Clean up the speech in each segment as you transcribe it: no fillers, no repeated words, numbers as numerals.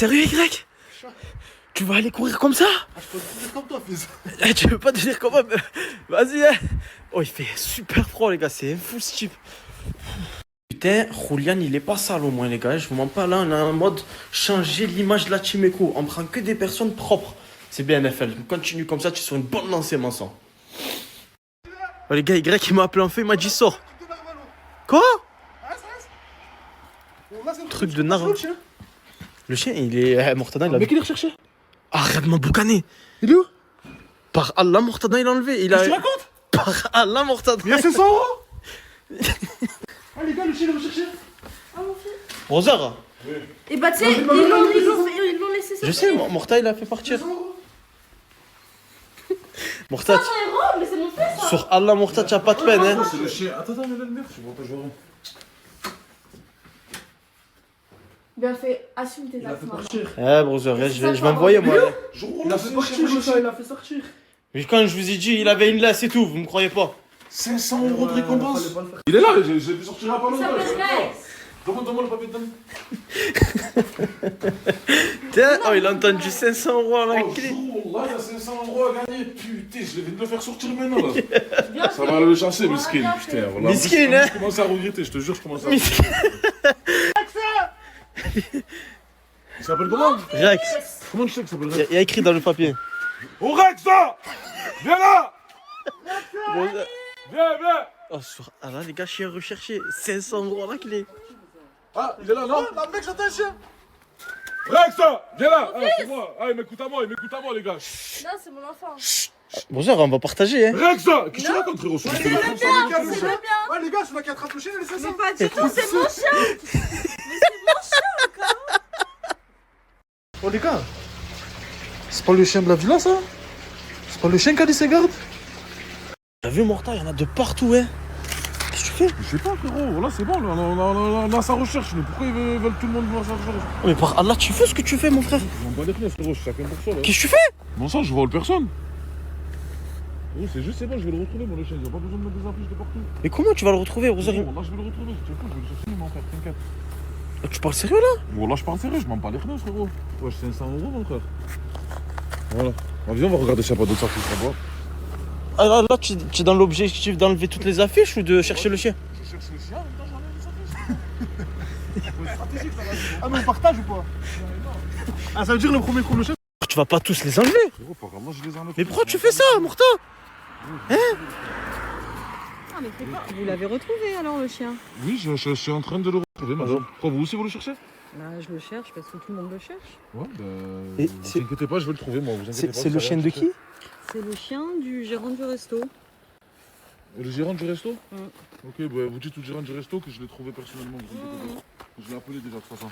Sérieux, Y? Tu vas aller courir comme ça? Ah, je peux courir comme toi, fils. Tu veux pas devenir comme moi? Vas-y, hein. Oh, il fait super froid, les gars. C'est fou ce type. Putain, Julian, il est pas sale au moins, les gars. Je vous mens pas, là, on a un mode changer l'image de la Team Echo. On prend que des personnes propres. C'est bien, NFL. Continue comme ça, tu es sur une bonne lancée, mon sang. Oh, les gars, Y, il m'a appelé en fait, il m'a dit sors. Quoi? Truc de narre. Le chien, il est. Mortada, il a. Mais qui l'a recherché? Arrête de me boucaner. Il est où? Par Allah, Mortada, il l'a enlevé. Il a. Tu racontes? Par Allah, Mortada. Il y a 500 euros. Ah, les gars, le chien, il l'a recherché. Ah mon fils. Roseur. Et bah tu sais, ils l'ont laissé sortir. Je sais, Mortada, il a fait partir. 500 euros. Mortada. 500 euros, mais c'est mon fils ça. Sur Allah, Mortada, tu n'as pas de peine, hein. C'est le chien. Attends, mais là, le merde, je vois pas jouer. Bien fait, assume tes Il a actes fait maintenant. partir. Eh, brother, je vais m'envoyer, moi. Il a fait partir, le chat, il a fait sortir. Mais quand je vous ai dit, il avait une laisse et tout, vous me croyez pas? 500 euros de récompense. Il est là, j'ai vu sortir la Il s'appelle Rex. Demande le papier de dame. Tiens, oh, il a entendu 500 euros à la Oh, clé. là, il y a 500 euros à gagner. Putain, je viens de le faire sortir maintenant, là. Bien Ça fait. va le chasser, Voilà, miskin. bien Putain, fait. voilà. Miskin, hein. Je commence à regretter, je te jure, je commence à Miskin. Il s'appelle comment? Rex, Comment tu sais qu'il s'appelle il y, Rex? il y a écrit dans le papier. Oh, Rex, là! Viens là! Brother. Viens, viens! Oh, sur Allah, les gars, chien recherché. 500 euros à la clé. Ah, il est là, non? Là, mec, j'entends un chien! Rex, viens là! Ah, c'est moi! Ah, il m'écoute à moi, les gars! Non, c'est mon enfant. Brother, on va partager, hein. Rex, qu'est-ce que tu racontes, frérot? C'est le bien, c'est le bien. Ouais, les gars, c'est moi qui attrape le chien, laissez ça. Mais pas du tout, c'est mon chien. Mais c'est mon chien encore. Oh, les gars! C'est pas le chien de la villa, ça? C'est pas le chien qui a dit ses gardes? T'as vu, Morta, il y en a de partout, hein. Qu'est-ce que tu fais? Je sais pas, frérot. Là, c'est bon, là, on a sa recherche. Mais pourquoi ils veulent tout le monde voir sa recherche? Oh, mais par Allah, tu fais ce que tu fais, mon frère. Je m'en bats les fenêtres, frérot. Je suis chacun pour soi, là. Qu'est-ce que tu fais? Mon sang, je vole personne. Oh, c'est juste, c'est bon, je vais le retrouver, mon le chien. Il n'y a pas besoin de mettre des affiches de partout. Mais comment tu vas le retrouver, Brother? Bon, là, je vais le retrouver. Tu sais quoi, je vais le chercher, mon frère, t'inquiète. Tu parles sérieux, là? Bon, là, je parle sérieux, je m'en bats les fenêtres, frérot. Ouais, c'est 500 euros, mon frère. Voilà. Bah, viens, on va regarder s'il n'y a pas d'autres affiches là-bas. Ah, là, tu es dans l'objectif d'enlever toutes les affiches ou de chercher le chien? Je cherche le chien, en même temps, j'enlève les affiches. C'est stratégique, ça va. Ah, mais on partage ou pas? Ah, ça veut dire le premier coup, le chien. Tu vas pas tous les enlever. Frérot, pas grave, moi, je les enlève. Mais pourquoi tu fais ça, Morta? Ah mais c'est pas. Vous l'avez retrouvé alors le chien? Oui, je suis en train de le retrouver, madame. Pourquoi vous aussi, vous le cherchez? Bah je le cherche parce que tout le monde le cherche. Ouais, Et vous c'est- inquiétez pas, je vais le trouver, moi. Vous inquiétez pas, C'est ça le va, chien je de sais. qui? C'est le chien du gérant du resto. Le gérant du resto? Mm. Ok, bah, vous dites au gérant du resto que je l'ai trouvé personnellement. Vous inquiétez pas. Je l'ai appelé déjà de toute façon.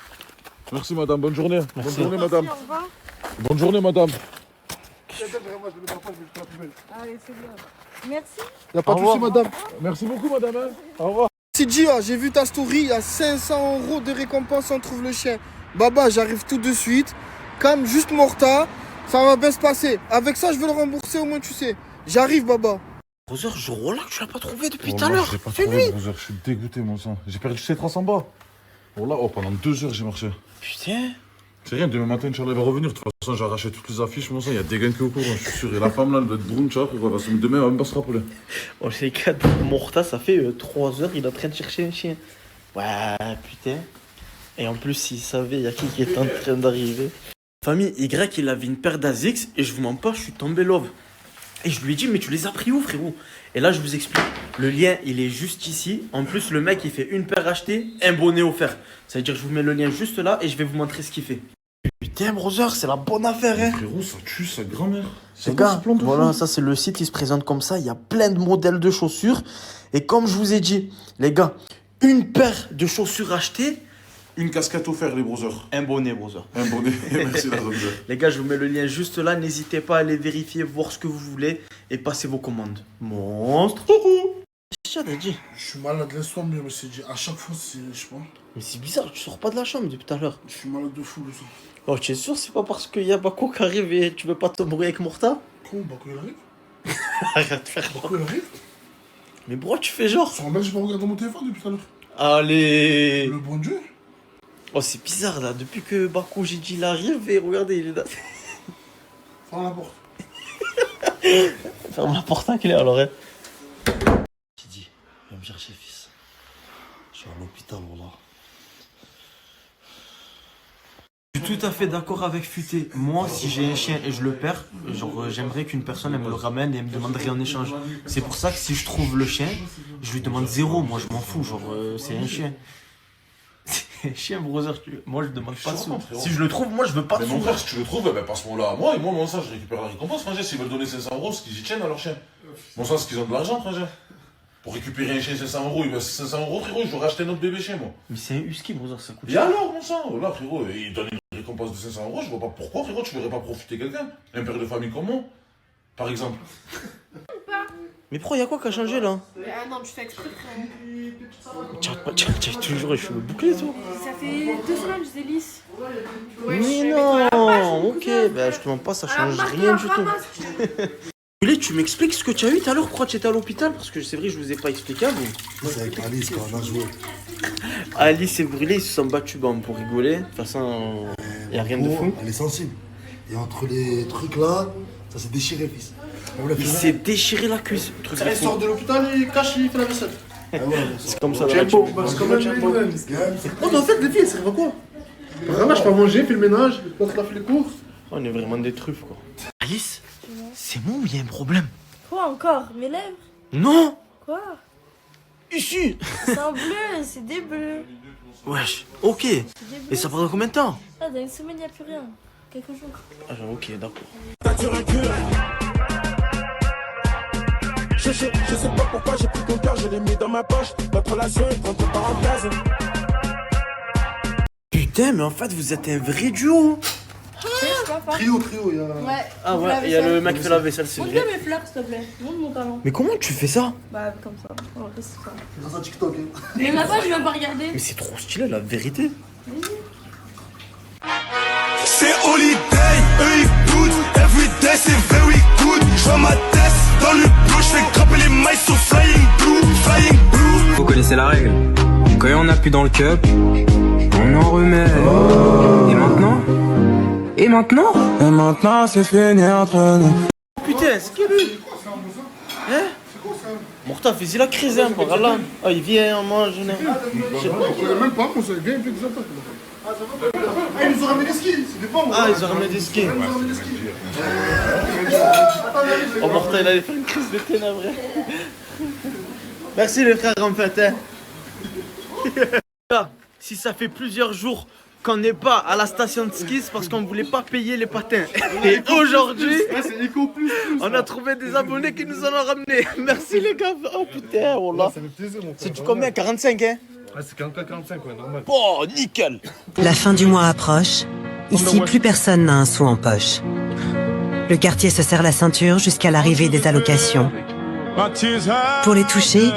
Merci, madame. Bonne journée. Bonne journée, madame. Merci, au revoir. Bonne journée, madame. Vraiment, je vais le partage, je vais le faire la poubelle. Allez c'est bien. Merci. Y'a pas de soucis, madame. Merci beaucoup, madame. Hein. Au revoir. Sidi, j'ai vu ta story, il y a 500 euros de récompense, on trouve le chien. Baba, j'arrive tout de suite. Calme, juste Morta, ça va bien se passer. Avec ça, je vais le rembourser, au moins tu sais. J'arrive, Baba. Brother, je là que tu l'as pas trouvé depuis tout Oh, à moi, l'heure. je l'ai pas Fais trouvé, nuit. brother. Je suis dégoûté, mon sang. J'ai perdu ses traces en bas. Oh là, pendant 2 heures, j'ai marché. Putain. C'est rien, demain matin, Inch'Allah, il va revenir. De toute façon, j'ai arraché toutes les affiches, mon sang. Il y a des gars qui est au courant, je suis sûr. Et la femme, là, elle doit être brune, tu vois, frérot. Demain, elle va même pas se rappeler. Oh, c'est 4 Morta, ça fait 3 heures, il est en train de chercher un chien. Ouais, putain. Et en plus, il savait, il y a qui est en train d'arriver. Famille Y, il avait une paire d'Azix et je vous mens pas, je suis tombé love. Et je lui ai dit, mais tu les as pris où, frérot? Et là, je vous explique. Le lien, il est juste ici. En plus, le mec, il fait une paire achetée, un bonnet offert. Ça veut dire que je vous mets le lien juste là et je vais vous montrer ce qu'il fait. Putain, brother, c'est la bonne affaire, hein. Frérot, ça tue sa grand-mère. Les gars, voilà, ça c'est le site, il se présente comme ça. Il y a plein de modèles de chaussures. Et comme je vous ai dit, les gars, une paire de chaussures achetées, Une casquette offerte, les brothers. un bonnet, brother. Un bonnet. Merci, la brother. Les gars, je vous mets le lien juste là. N'hésitez pas à aller vérifier, voir ce que vous voulez et passer vos commandes. Monstre. Qu'est-ce que t'as dit? Je suis malade, laisse-toi mieux, mais c'est dit. À chaque fois, c'est. Je sais pas. Mais c'est bizarre, tu sors pas de la chambre depuis tout à l'heure. Je suis malade de fou, le sang. Oh, tu es sûr, c'est pas parce qu'il y a Bako qui arrive et tu veux pas te brouiller avec Morta? Quoi, Bako, il arrive? Arrête de faire. Bako, il arrive? Mais bro, tu fais genre. Sur un j'ai pas regardé mon téléphone depuis tout à l'heure. Allez. Le bon Dieu? Oh, c'est bizarre là, depuis que Bakou j'ai dit il arrive et regardez, il est là. Ferme la porte. Ferme la porte, hein, qu'il est alors. Hein. Qui dit, viens me chercher, fils. Je suis à l'hôpital, voilà. Je suis tout à fait d'accord avec Futé. Moi, si j'ai un chien et je le perds, genre j'aimerais qu'une personne elle me le ramène et elle me demande rien en échange. C'est pour ça que si je trouve le chien, je lui demande 0. Moi, je m'en fous. Genre, c'est un chien. C'est un chien, brother. Moi, je demande pas de sous. Si je le trouve, moi, je veux pas de Mais mon sous. frère, si tu le trouves, eh ben, passe-moi là à moi, et moi, ça, je récupère la récompense, frangin. S'ils veulent donner 500 euros, c'est qu'ils y tiennent à leur chien. Bon, ça, c'est qu'ils ont de l'argent, frangin. Pour récupérer un chien 500 euros, il me 500 euros, frérot, je vais racheter notre bébé chien, moi. Mais c'est un husky, brother, ça coûte Et cher. alors, mon sang, là, frérot, il donne une récompense de 500 euros, je vois pas pourquoi, frérot, tu verrais pas profiter quelqu'un. Un père de famille comme moi, par exemple. Mais pro, y'a quoi qui a changé là? Ah non, tu fais exprès, frère. Tiens, toujours les cheveux bouclés, toi. Ça fait 2 semaines, je les lisse. Mais non, ok, bah je te demande pas, ça change rien du tout. Vous voulez, tu m'expliques ce que tu as eu tout à l'heure, pourquoi tu étais à l'hôpital? Parce que c'est vrai, je vous ai pas expliqué à vous. C'est avec Alice quand on a joué. Alice et Brûlé, ils se sont battus bon, pour rigoler. De toute façon, y a rien de fou. Elle est sensible. Et entre les trucs là, ça s'est déchiré, fils. Il s'est déchiré la cuisse. Le truc de Il fou. sort de l'hôpital, il cache, il fait la vaisselle. C'est comme ça. Tu là, es tu- beau, parce que même lui, ouais. Oh, mais en fait, les filles, elles servent à quoi? Vraiment, je fais à manger, fais le ménage, l'autre, elle a fait les courses. On est vraiment des truffes, quoi. Alice, c'est moi ou il y a un problème? Quoi encore? Mes lèvres? Non. Quoi? Ici. C'est en bleu, c'est des bleus. Wesh, ok. C'est des bleus. Et ça prendra combien de temps? Ah, dans une semaine, il n'y a plus rien. Quelques jours. Ah, ok, d'accord. Je sais pas pourquoi j'ai pris ton cœur, je l'ai mis dans ma poche. Notre relation est entre parenthèses. Putain, mais en fait, vous êtes un vrai duo. Trio, il y a. Ouais. Ah ouais, il y a le mec qui fait la vaisselle, c'est Montre-moi vrai. mes fleurs, s'il te plaît. Montre mon talent. Mais comment tu fais ça? Bah, comme ça. Oh, c'est ça. Grâce à TikTok, hein. Mais là-bas, je viens pas regarder. Mais c'est trop stylé, la vérité. C'est holiday, eux ils goûtent. Everyday c'est very good. Je vois ma tête dans le bleu, je fais grimper les mailles sur flying blue, flying blue. Vous connaissez la règle. Quand on appuie dans le cup, on en remet. Et maintenant? Et maintenant? Et maintenant c'est fini entre nous. Putain, c'est qui lui? Hein? Morta, fais-y la crise, hein, par là. Ah, il vient, on mange. On connaît même pas, on sait bien, il fait des attaques. Ah, ils nous ont ramené des skis, c'est des bombes. Ah, ils ont ramené des skis. Oh, Morta, il allait faire une crise de ténèbres. Merci, les frères, en fait. Hein. Là, si ça fait plusieurs jours qu'on n'est pas à la station de ski, c'est parce qu'on ne voulait pas payer les patins. Et aujourd'hui, on a trouvé des abonnés qui nous en ont ramené. Merci, les gars. Oh putain, oh là. Ça fait plaisir, mon frère. C'est du combien? 45, hein? Ah, c'est 45, ouais, normal. Oh, nickel. La fin du mois approche. Ici, plus personne n'a un sou en poche. Le quartier se serre la ceinture jusqu'à l'arrivée des allocations. Pour les toucher,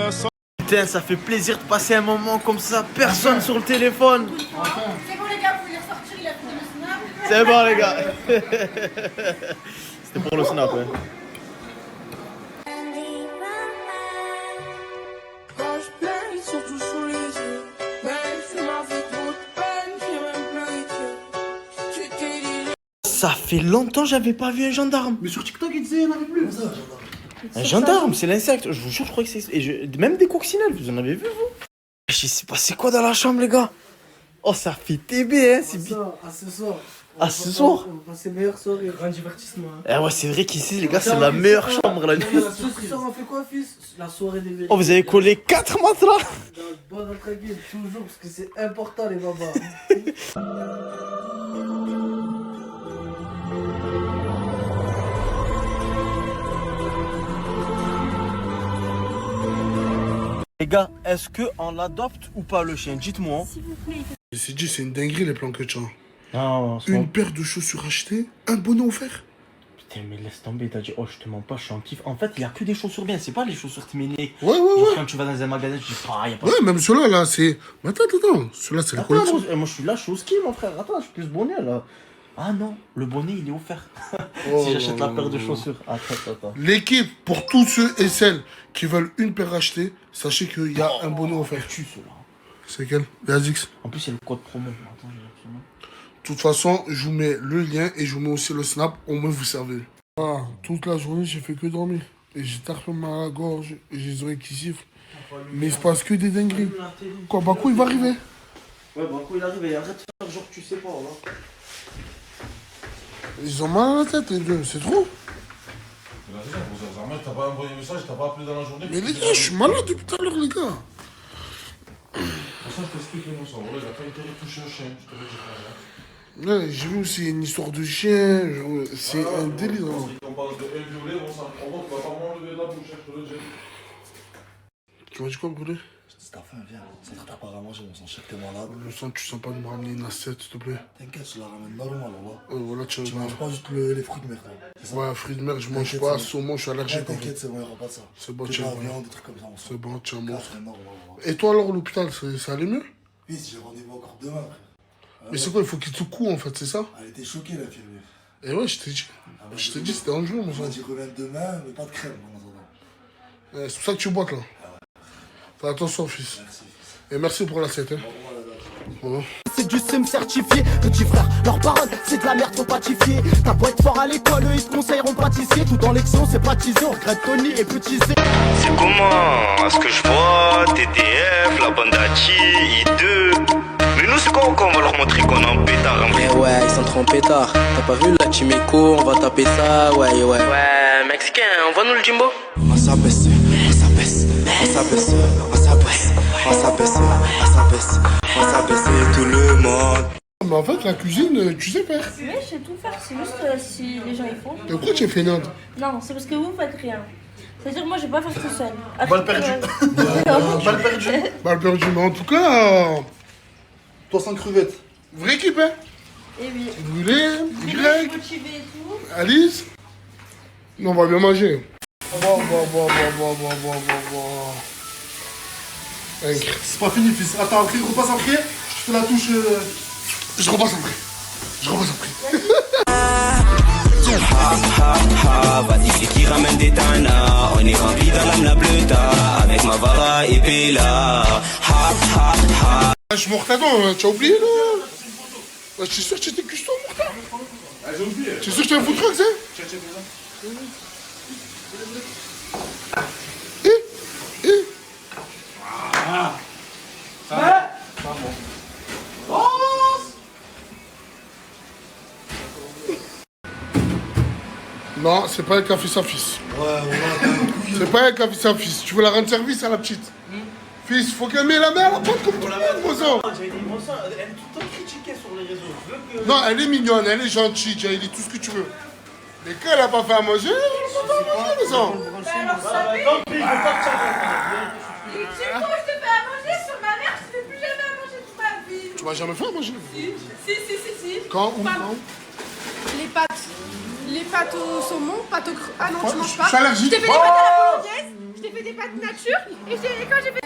Putain, ça fait plaisir de passer un moment comme ça, personne sur le téléphone. C'est bon, les gars, vous voulez ressortir, il a fait le snap. C'est bon, les gars. C'était pour le snap, hein. Quand je pleure, surtout sous les yeux. Même si ma vie trop de peine, j'ai même plus les yeux. Tu t'es dit. Ça fait longtemps que j'avais pas vu un gendarme. Mais sur TikTok, il disait, il n'y en avait plus. Un gendarme, c'est l'insecte. Je vous jure, je crois que c'est. Même des coccinelles, vous en avez vu, vous? Je sais pas, c'est quoi dans la chambre, les gars? Oh, ça fait TB, hein, c'est bien. À ce soir. Ah, ce soir? On va passer meilleure soirée, grand divertissement. Hein. Ah ouais, c'est vrai qu'ici, les gars, c'est la meilleure chambre, la nuit. Ce soir, on fait quoi, fils? La soirée des vérités. Oh, vous avez collé 4 matelas? Bonne tranquille, toujours, parce que c'est important, les babas. Les gars, est-ce qu'on l'adopte ou pas, le chien? Dites-moi. Hein. S'il vous plaît. Je me suis dit, c'est une dinguerie les plans que tu as. Non, Une paire de chaussures achetées, un bonnet offert. Putain, mais laisse tomber, t'as dit, oh, je te mens pas, je suis en kiff. En fait, il y a que des chaussures bien, c'est pas les chaussures Tméné. Ouais, Genre, quand tu vas dans un magasin, tu dis, ah, y a pas Ouais, même ceux-là, là, c'est. Mais attends, ceux-là, c'est la Attends, collection. moi je suis là, je suis au ski, mon frère. Attends, je suis plus bonnet là. Ah non, le bonnet il est offert. Oh, si j'achète la paire de chaussures. Attends. L'équipe, pour tous ceux et celles qui veulent une paire achetée, sachez qu'il y a un bonnet offert. Tu cela. C'est quel? Yazix. En plus, c'est le code promo. Attends, je vais absolument. De toute façon, je vous mets le lien et je vous mets aussi le snap. Au moins, vous servez. Ah, toute la journée, j'ai fait que dormir. Et j'ai tellement mal à la gorge. Et j'ai les oreilles qui sifflent. Mais il se passe que des dingueries. Quoi, Bakou, il va arriver? Ouais, Bakou, il arrive et arrête de faire genre que tu sais pas, là. Ils ont mal à la tête, les deux. C'est trop. T'as pas envoyé un message, t'as pas appelé dans la journée. Mais les gars, je suis malade depuis tout à l'heure, les gars. Pour ça, je t'explique les ça. Voilà, il a pas été retouché au chien. Je te le dis pas. Ouais, j'ai vu aussi une histoire de chien. C'est un délire. On parle de un violet, on va pas m'enlever la bouche, je te le dis. Tu m'as dit quoi, brûlé? C'est ta faim, viens. Ça te pas à manger, on s'en cherche, t'es malade. Je sens que tu sens pas de me ramener une assiette, s'il te plaît. T'inquiète, je la ramène normal, voilà. Voilà, tu manges pas juste les fruits de mer, toi. Ouais, fruits de mer, je mange pas. Saumon, je suis allergique. T'inquiète, c'est bon, il y aura pas de ça. C'est bon, tu as viande, des trucs comme ça. C'est bon, tu as mort. Normal, voilà. Et toi, alors, l'hôpital, ça allait mieux? Oui, j'ai rendez-vous encore demain, frère. Mais c'est quoi, il faut qu'il te coue, en fait, c'est ça? Elle était choquée, l'infirmière. Et ouais, je t'ai dit. Je t'ai dit, c'était un jour, mon sang. Elle m'a dit, reviens demain, mais pas de crème, en attendant. C'est pour ça que tu boites, là. Fais attention, fils. Merci, fils. Et merci pour l'assiette, hein. Bon. C'est du seum certifié, petit frère, leurs paroles, c'est de la merde, faut pas t'y fier. T'as beau être fort à l'école, eux ils te conseilleront pâtissier. Tout en lection, c'est baptisé, on regrette Tony et petit C. C'est comment? À ce que je vois, TDF, la bande Hachi, I2. Mais nous, c'est quoi encore? On va leur montrer qu'on est en pétard, en vrai. Eh ouais, ils sont trop en pétard. T'as pas vu la Chimeco? On va taper ça, ouais. Ouais, mexicain, on va nous le Jimbo? On s'abaisse, on s'abaisse, on s'abaisse, on s'abaisse, on s'abaisse, on s'abaisse, on s'abaisse tout le monde. Mais en fait, la cuisine, tu sais faire. Oui, je sais tout faire, c'est juste si les gens y font. Et pourquoi tu es fainéante? Non, c'est parce que vous faites rien. C'est-à-dire, moi, je vais pas faire tout seul. Balle perdue. Balle perdue. Balle perdue, mais en tout cas. Toi sans crevette. Vraie équipe, hein? Et oui. Brûlé, Y, Motivé et tout. Alice. Non, on va bien manger. C'est pas fini, fils. Attends, après, repasse après. Je te fais la touche. Je repasse après. Vas-y, c'est qui ramène des tanas. On est rempli dans l'âme la bleuta. Avec ma vara et Pela. Je suis mortadon, tu as oublié là? Je suis sûr que j'étais cuistot, mortadon. J'ai oublié. Tu es sûr que j'étais un food truck, c'est? Non, c'est pas elle qui a fait sa fils. C'est pas elle qui a fait sa fils. Tu veux la rendre service à la petite? Fils, faut qu'elle mette la main à la porte comme tout le monde, mon sang. Elle est tout le temps critiquée sur les réseaux. Non, elle est mignonne, elle est gentille, Jaili, tout ce que tu veux. Mais quand elle a pas fait à manger, elle a pas fait à manger, mon sang. Tant pis, je vais partir. Tu sais quoi, je te fais à manger sur ma mère, je te fais plus jamais à manger toute ma vie. Tu m'as jamais fait à manger? Si. Quand? Où? Quand? Les pâtes au saumon, pâtes au Ah non, tu manges pas. Je suis allergique. Je t'ai fait des pâtes à la bolognaise, je t'ai fait des pâtes nature, et quand j'ai fait...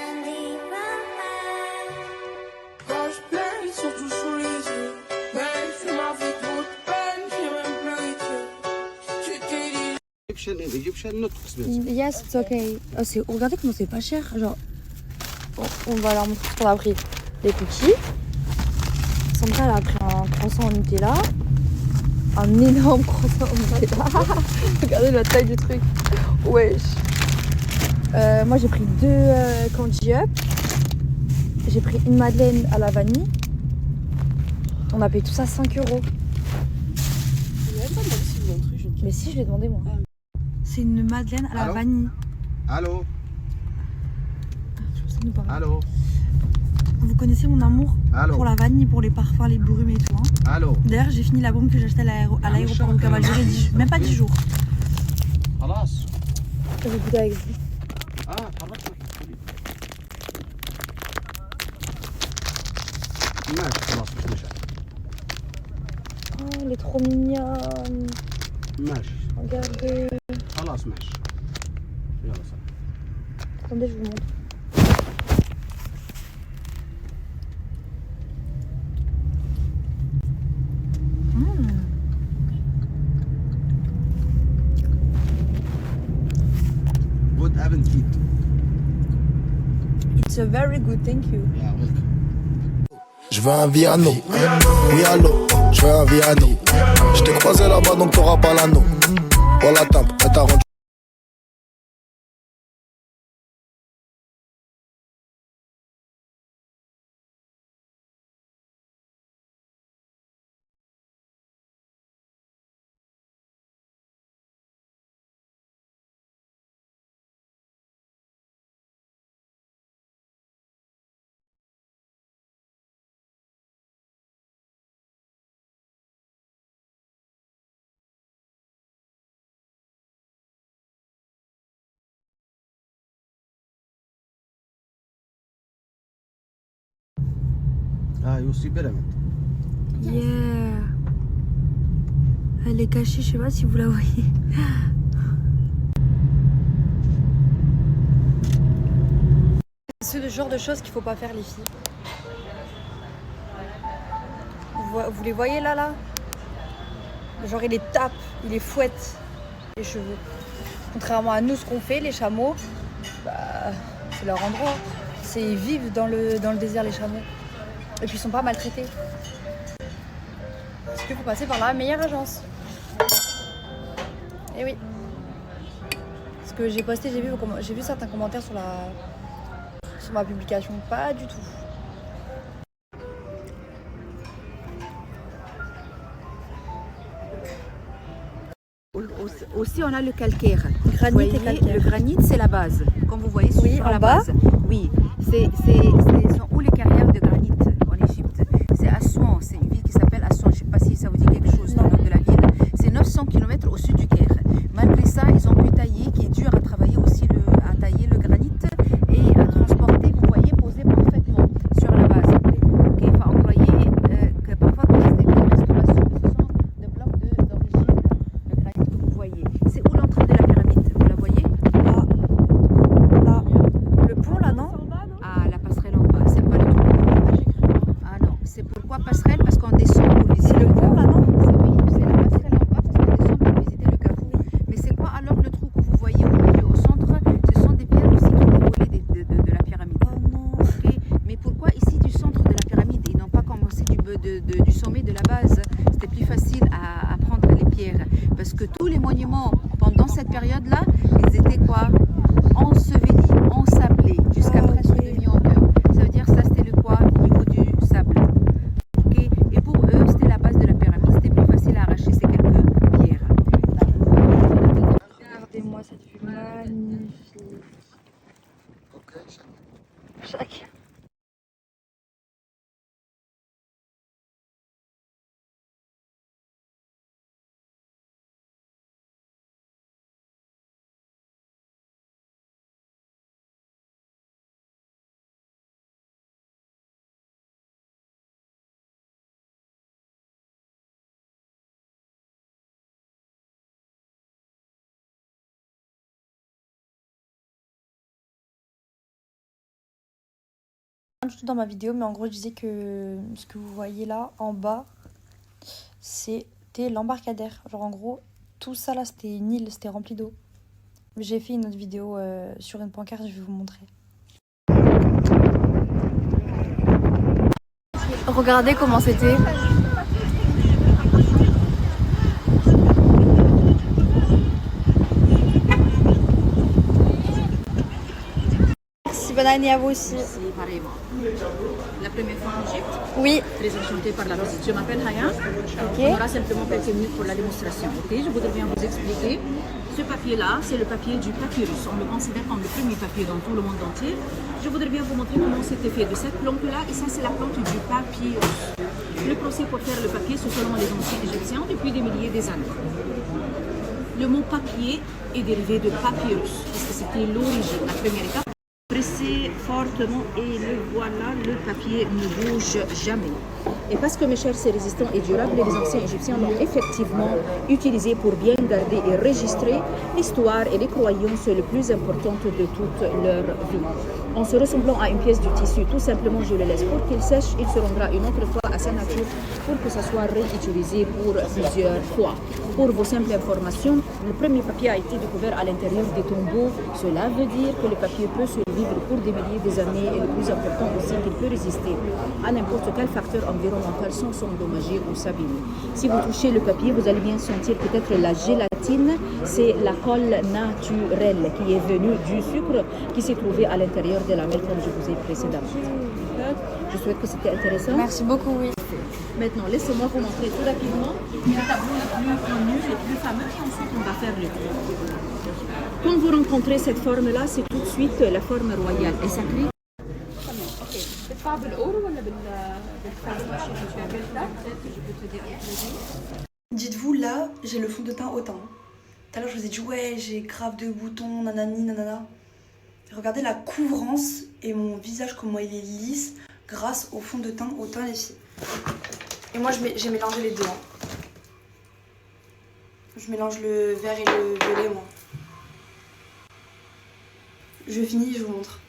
Quand je pleure, surtout sous les yeux. Même si ma vie trop de peine, j'ai même pleuré. Tu te dis... Yes, it's okay. Regardez comment c'est pas cher. Genre, on va leur montrer ce qu'on a pris. Des cookies. Sandra, elle a pris un croissant en Nutella. Un énorme croissant en Nutella. Regardez la taille du truc. Wesh. Moi, j'ai pris 2 candy up. J'ai pris une madeleine à la vanille. On a payé tout ça 5 €. Mais si, je l'ai demandé moi. C'est une madeleine à la vanille. Allô? Allô? Vous connaissez mon amour Allô? pour la vanille, pour les parfums, les brumes et tout. Hein. Allô? D'ailleurs, j'ai fini la bombe que j'ai achetée à l'aéroport, donc elle va durer même pas 10 jours. Je vais goûter avec vous. Oh, elle est trop mignonne. Regardez. Attendez, je vous montre. Good appetit. It's a very good, thank you. Yeah, welcome. je veux un Viano. Oui, allô, je veux un Viano. Je t'ai croisé là-bas donc t'auras pas l'anneau. Oh la tape, elle t'a rendu. Ah, Yossi Belamet. Yeah. Elle est cachée, je sais pas si vous la voyez. C'est le genre de choses qu'il faut pas faire les filles. Vous les voyez là Genre il les tape, il les fouette les cheveux. Contrairement à nous ce qu'on fait, les chameaux, bah, c'est leur endroit. Ils vivent dans le désert les chameaux. Et puis ils sont pas maltraités. Parce qu'il faut passer par la meilleure agence. Et oui. Parce que j'ai posté, j'ai vu certains commentaires sur ma publication. Pas du tout. Aussi, on a le calcaire. Granit et calcaire. Le granit, c'est la base. Comme vous voyez, oui, sur en la bas. base. Oui, c'est sont où les carrières de granit en Égypte? C'est Assouan, c'est une ville qui s'appelle Assouan. Je ne sais pas si ça vous dit quelque chose, le nom de la ville. C'est 900 km au sud du Caire. Malgré ça, ils ont pu tailler, qui est dur à travailler aussi, à tailler le granit et à transporter, vous voyez, poser parfaitement sur la base. Ok, il faut employer que parfois, quand c'est des restaurations, ce sont des blocs d'origine, le granit que vous voyez. C'est où l'entrée de la pyramide? Vous la voyez? Là. Le pont là, non? Ah, la passerelle en bas, c'est pas le tout. Ah non, c'est pourquoi passerelle? Parce qu'on descend pour visiter le pont là, non? Oui, c'est la passerelle en bas parce qu'on descend pour visiter le cafou. Mais c'est quoi alors le trou que vous voyez au milieu, au centre? Ce sont des pierres aussi qui étaient volées de la pyramide. Oh non. Okay. Mais pourquoi ici du centre de la pyramide? Ils n'ont pas commencé du sommet de la base. C'était plus facile à prendre les pierres. Parce que tous les monuments pendant cette période-là, ils étaient quoi? Ensevelis, ensablés, jusqu'à presque demi-hauteur. Ça veut dire ça c'était le quoi? Au niveau du sable. Okay. Et pour eux, c'était la base de la pyramide. C'était plus facile à arracher ces quelques pierres. Regardez-moi cette vue magnifique. Chaque. Du tout dans ma vidéo, mais en gros je disais que ce que vous voyez là en bas c'était l'embarcadère. Genre en gros tout ça là c'était une île, c'était rempli d'eau. J'ai fait une autre vidéo sur une pancarte, je vais vous montrer. Regardez comment c'était. Bonne année à vous aussi. Merci, pareillement. La première fois en Égypte? Oui. Très enchantée par la visite. Je m'appelle Haya. Ok. On aura simplement quelques minutes pour la démonstration. Ok, je voudrais bien vous expliquer. Ce papier-là, c'est le papier du papyrus. On le considère comme le premier papier dans tout le monde entier. Je voudrais bien vous montrer comment c'était fait de cette plante-là. Et ça, c'est la plante du papyrus. Le procès pour faire le papier, c'est selon les anciens égyptiens depuis des milliers d'années. Le mot papier est dérivé de papyrus, parce que c'était l'origine, la première étape. Pressez fortement et le voilà, le papier ne bouge jamais. Et parce que mes chers, c'est résistant et durable, les anciens égyptiens l'ont effectivement utilisé pour bien garder et enregistrer l'histoire et les croyances les plus importantes de toute leur vie. en se ressemblant à une pièce du tissu. Tout simplement, je le laisse pour qu'il sèche. Il se rendra une autre fois à sa nature pour que ça soit réutilisé pour plusieurs fois. Pour vos simples informations, le premier papier a été découvert à l'intérieur des tombeaux. Cela veut dire que le papier peut survivre pour des milliers d'années et le plus important aussi qu'il peut résister à n'importe quel facteur environnemental sans s'endommager ou s'abîmer. Si vous touchez le papier, vous allez bien sentir peut-être la gélatine. C'est la colle naturelle qui est venue du sucre qui s'est trouvé à l'intérieur de la mer comme je vous ai précédemment. Je souhaite que c'était intéressant. Merci beaucoup, oui. Maintenant, laissez-moi vous montrer tout rapidement les tableaux les plus connus, les plus fameux, et ensuite on va faire le tour. Quand vous rencontrez cette forme-là, c'est tout de suite la forme royale et sacrée. Dites-vous, là, j'ai le fond de teint hautain. Tout à l'heure, je vous ai dit, ouais, j'ai grave de boutons, nanani, nanana. Regardez la couvrance et mon visage, comment il est lisse, grâce au fond de teint hautain, les filles. Et moi, j'ai mélangé les deux. Hein. Je mélange le vert et le violet, moi. Je finis, je vous montre.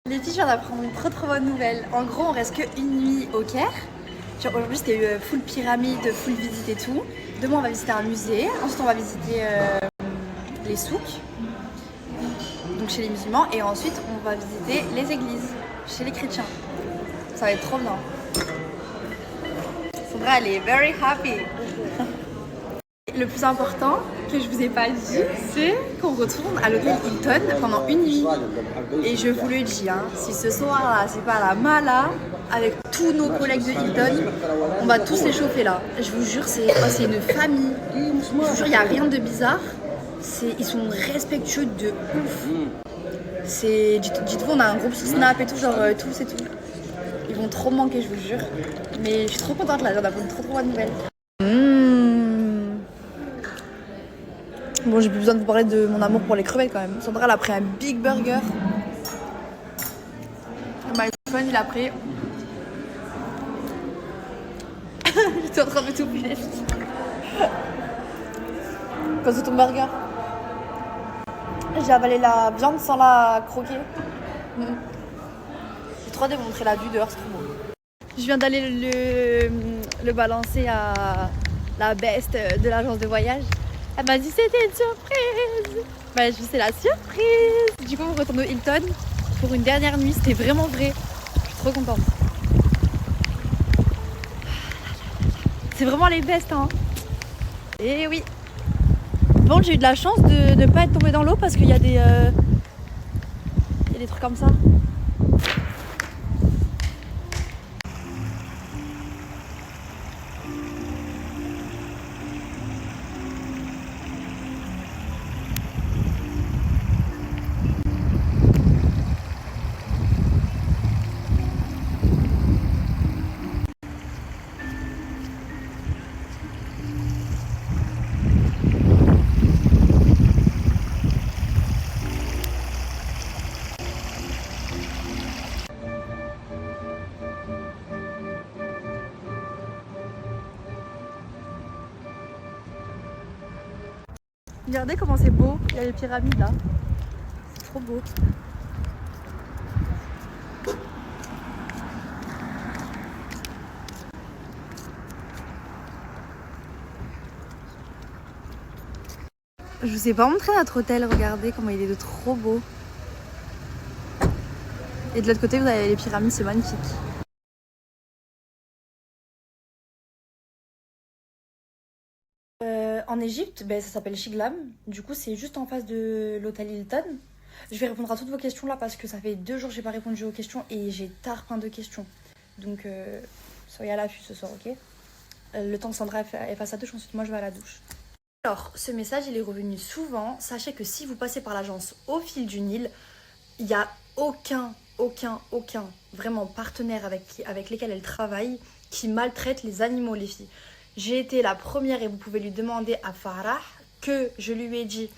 Les filles, je viens d'apprendre une trop bonne nouvelle. En gros, on reste que une nuit au Caire. Aujourd'hui, c'était full pyramide, full visite et tout. Demain, on va visiter un musée. Ensuite, on va visiter les souks, donc chez les musulmans. Et ensuite, on va visiter les églises, chez les chrétiens. Ça va être trop bien. Sandra, elle est very happy. Le plus important que je vous ai pas dit, c'est qu'on retourne à l'hôtel Hilton pendant une nuit. Et je vous le dis, hein, si ce soir-là, c'est pas la mala, avec tous nos collègues de Hilton, on va tous les chauffer là. Je vous jure, c'est une famille. Je vous jure, il n'y a rien de bizarre. Ils sont respectueux de ouf. Dites-vous, on a un groupe sur Snap et tout, genre tous et tout. Ils vont trop me manquer, je vous jure. Mais je suis trop contente là, on a une trop bonne nouvelle. Bon, j'ai plus besoin de vous parler de mon amour pour les crevettes quand même. Sandra, elle a pris un big burger. My phone, il a pris. J'étais en train de t'oublier. Quand c'est ton burger. J'ai avalé la viande sans la croquer. J'ai trop hâte de vous montrer la vue dehors, c'est trop beau. Je viens d'aller le balancer à la best de l'agence de voyage. Elle m'a dit c'était une surprise. Bah je sais la surprise. Du coup on retourne au Hilton pour une dernière nuit. C'était vraiment vrai. Je suis trop contente. C'est vraiment les bestes hein. Et oui. Bon j'ai eu de la chance de ne pas être tombée dans l'eau parce qu'il y a des trucs comme ça. Regardez comment c'est beau, il y a les pyramides là. C'est trop beau. Je vous ai pas montré notre hôtel, regardez comment il est de trop beau. Et de l'autre côté vous avez les pyramides, c'est magnifique. en Égypte, ben, ça s'appelle Shiglam. Du coup, c'est juste en face de l'hôtel Hilton. Je vais répondre à toutes vos questions là parce que ça fait 2 jours que j'ai pas répondu aux questions et j'ai tard plein de questions. Donc, soyez à l'affût ce soir, ok? Le temps que Sandra elle fasse sa douche, ensuite moi je vais à la douche. Alors, ce message, il est revenu souvent. Sachez que si vous passez par l'agence Au Fil du Nil, il n'y a aucun vraiment partenaire avec lesquels elle travaille qui maltraite les animaux, les filles. J'ai été la première et vous pouvez lui demander à Farah que je lui ai dit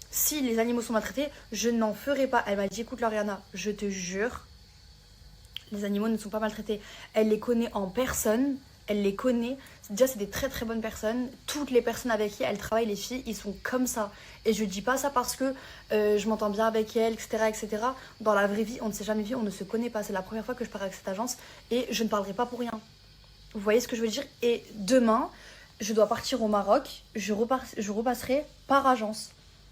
si les animaux sont maltraités, je n'en ferai pas. Elle m'a dit écoute Lauriana, je te jure, les animaux ne sont pas maltraités. Elle les connaît en personne, elle les connaît. Déjà c'est des très très bonnes personnes. Toutes les personnes avec qui elle travaille, les filles, ils sont comme ça. Et je dis pas ça parce que je m'entends bien avec elle, etc. Dans la vraie vie, on ne s'est jamais vu, on ne se connaît pas. C'est la première fois que je pars avec cette agence et je ne parlerai pas pour rien. Vous voyez ce que je veux dire? Et demain, je dois partir au Maroc, je repasserai par agence.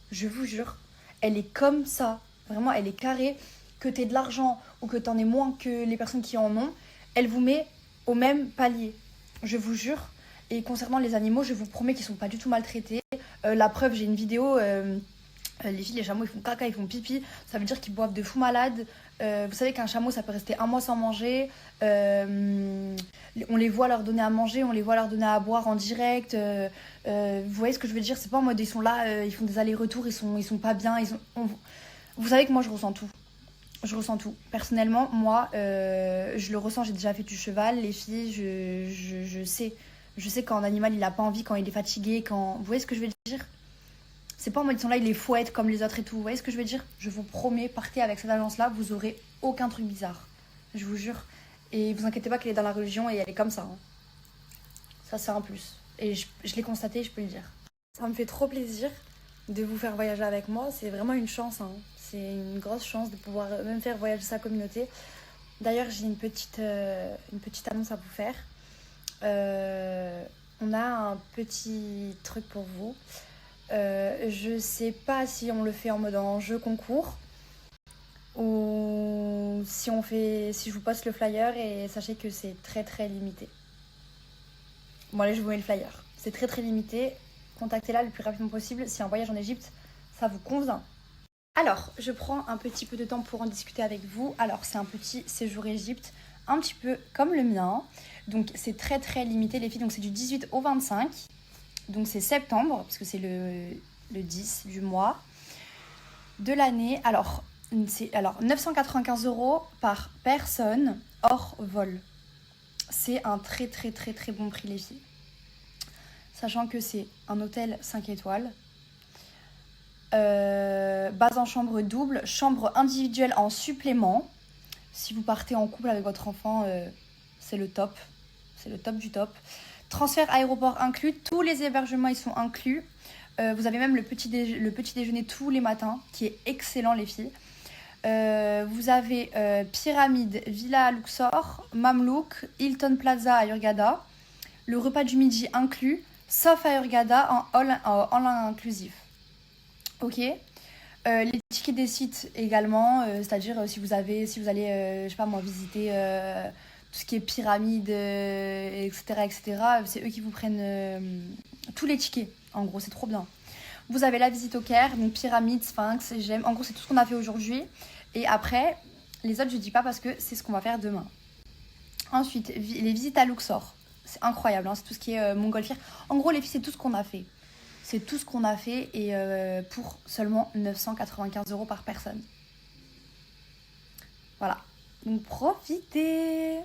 Je vous jure, elle est comme ça. Vraiment, elle est carrée. Que tu aies de l'argent ou que tu en aies moins que les personnes qui en ont, elle vous met au même palier. Je vous jure. Et concernant les animaux, je vous promets qu'ils ne sont pas du tout maltraités. La preuve, j'ai une vidéo. Les filles, les chameaux, ils font caca, ils font pipi. Ça veut dire qu'ils boivent de fou malade. Vous savez qu'un chameau, ça peut rester 1 mois sans manger. On les voit leur donner à manger, on les voit leur donner à boire en direct. Vous voyez ce que je veux dire? C'est pas en mode ils sont là, ils font des allers-retours, ils sont pas bien. Vous savez que moi, je ressens tout. Je ressens tout. Personnellement, moi, je le ressens. J'ai déjà fait du cheval. Les filles, je sais. Je sais quand un animal, il a pas envie, quand il est fatigué, quand... Vous voyez ce que je veux dire? C'est pas en mode ils sont là, ils les fouettent comme les autres et tout. Vous voyez ce que je veux dire? Je vous promets, partez avec cette agence-là, vous aurez aucun truc bizarre. Je vous jure. Et vous inquiétez pas qu'elle est dans la religion et elle est comme ça. Hein. Ça, c'est un plus. Et je l'ai constaté, je peux le dire. Ça me fait trop plaisir de vous faire voyager avec moi. C'est vraiment une chance. Hein. C'est une grosse chance de pouvoir même faire voyager sa communauté. D'ailleurs, j'ai une petite annonce à vous faire. On a un petit truc pour vous. Je sais pas si on le fait en mode en jeu concours ou si je vous poste le flyer, et sachez que c'est très très limité. Bon allez, je vous mets le flyer. C'est très très limité. Contactez-la le plus rapidement possible si un voyage en Égypte ça vous convient. Alors, je prends un petit peu de temps pour en discuter avec vous. Alors, c'est un petit séjour Égypte, un petit peu comme le mien. Donc, c'est très très limité les filles. Donc, c'est du 18 au 25. Donc, c'est septembre, parce que c'est le 10 du mois de l'année. Alors, c'est 995 € par personne hors vol. C'est un très très très très bon prix les filles. Sachant que c'est un hôtel 5 étoiles. Base en chambre double, chambre individuelle en supplément. Si vous partez en couple avec votre enfant, c'est le top. C'est le top du top. Transfert aéroport inclus, tous les hébergements ils sont inclus. Vous avez même le petit déjeuner tous les matins qui est excellent les filles. Vous avez Pyramide, Villa Luxor, Mamlouk, Hilton Plaza à Hurghada. Le repas du midi inclus, sauf à Hurghada en inclusif. Ok. Les tickets des sites également, c'est-à-dire si vous allez, je sais pas moi, visiter tout ce qui est pyramide, etc., c'est eux qui vous prennent tous les tickets. En gros, c'est trop bien. Vous avez la visite au Caire, donc pyramide, sphinx, j'aime. En gros, c'est tout ce qu'on a fait aujourd'hui. Et après, les autres, je dis pas parce que c'est ce qu'on va faire demain. Ensuite, les visites à Luxor. C'est incroyable, hein, c'est tout ce qui est montgolfière. En gros, les filles, c'est tout ce qu'on a fait. C'est tout ce qu'on a fait et pour seulement 995 € par personne. Voilà. Donc profitez.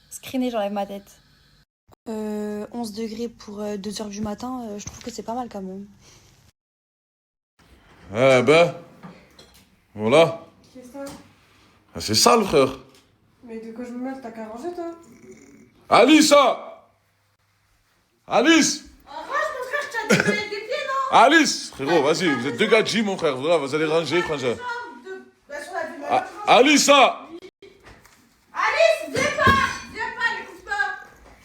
Screener, j'enlève ma tête. 11 degrés pour 2h du matin, je trouve que c'est pas mal quand même. Eh ben, voilà. Qu'est-ce que Ah, c'est ça le frère. Mais de quoi je me mêle? T'as qu'à ranger toi? Alice! Alice! Arrange mon frère, je t'ai dit de mettre des pieds, non? Alice! Frérot, vas-y, vous êtes deux gars de gym, mon frère. Voilà, vous allez ranger, frangin. Alice! Alice, viens pas, n'écoute pas.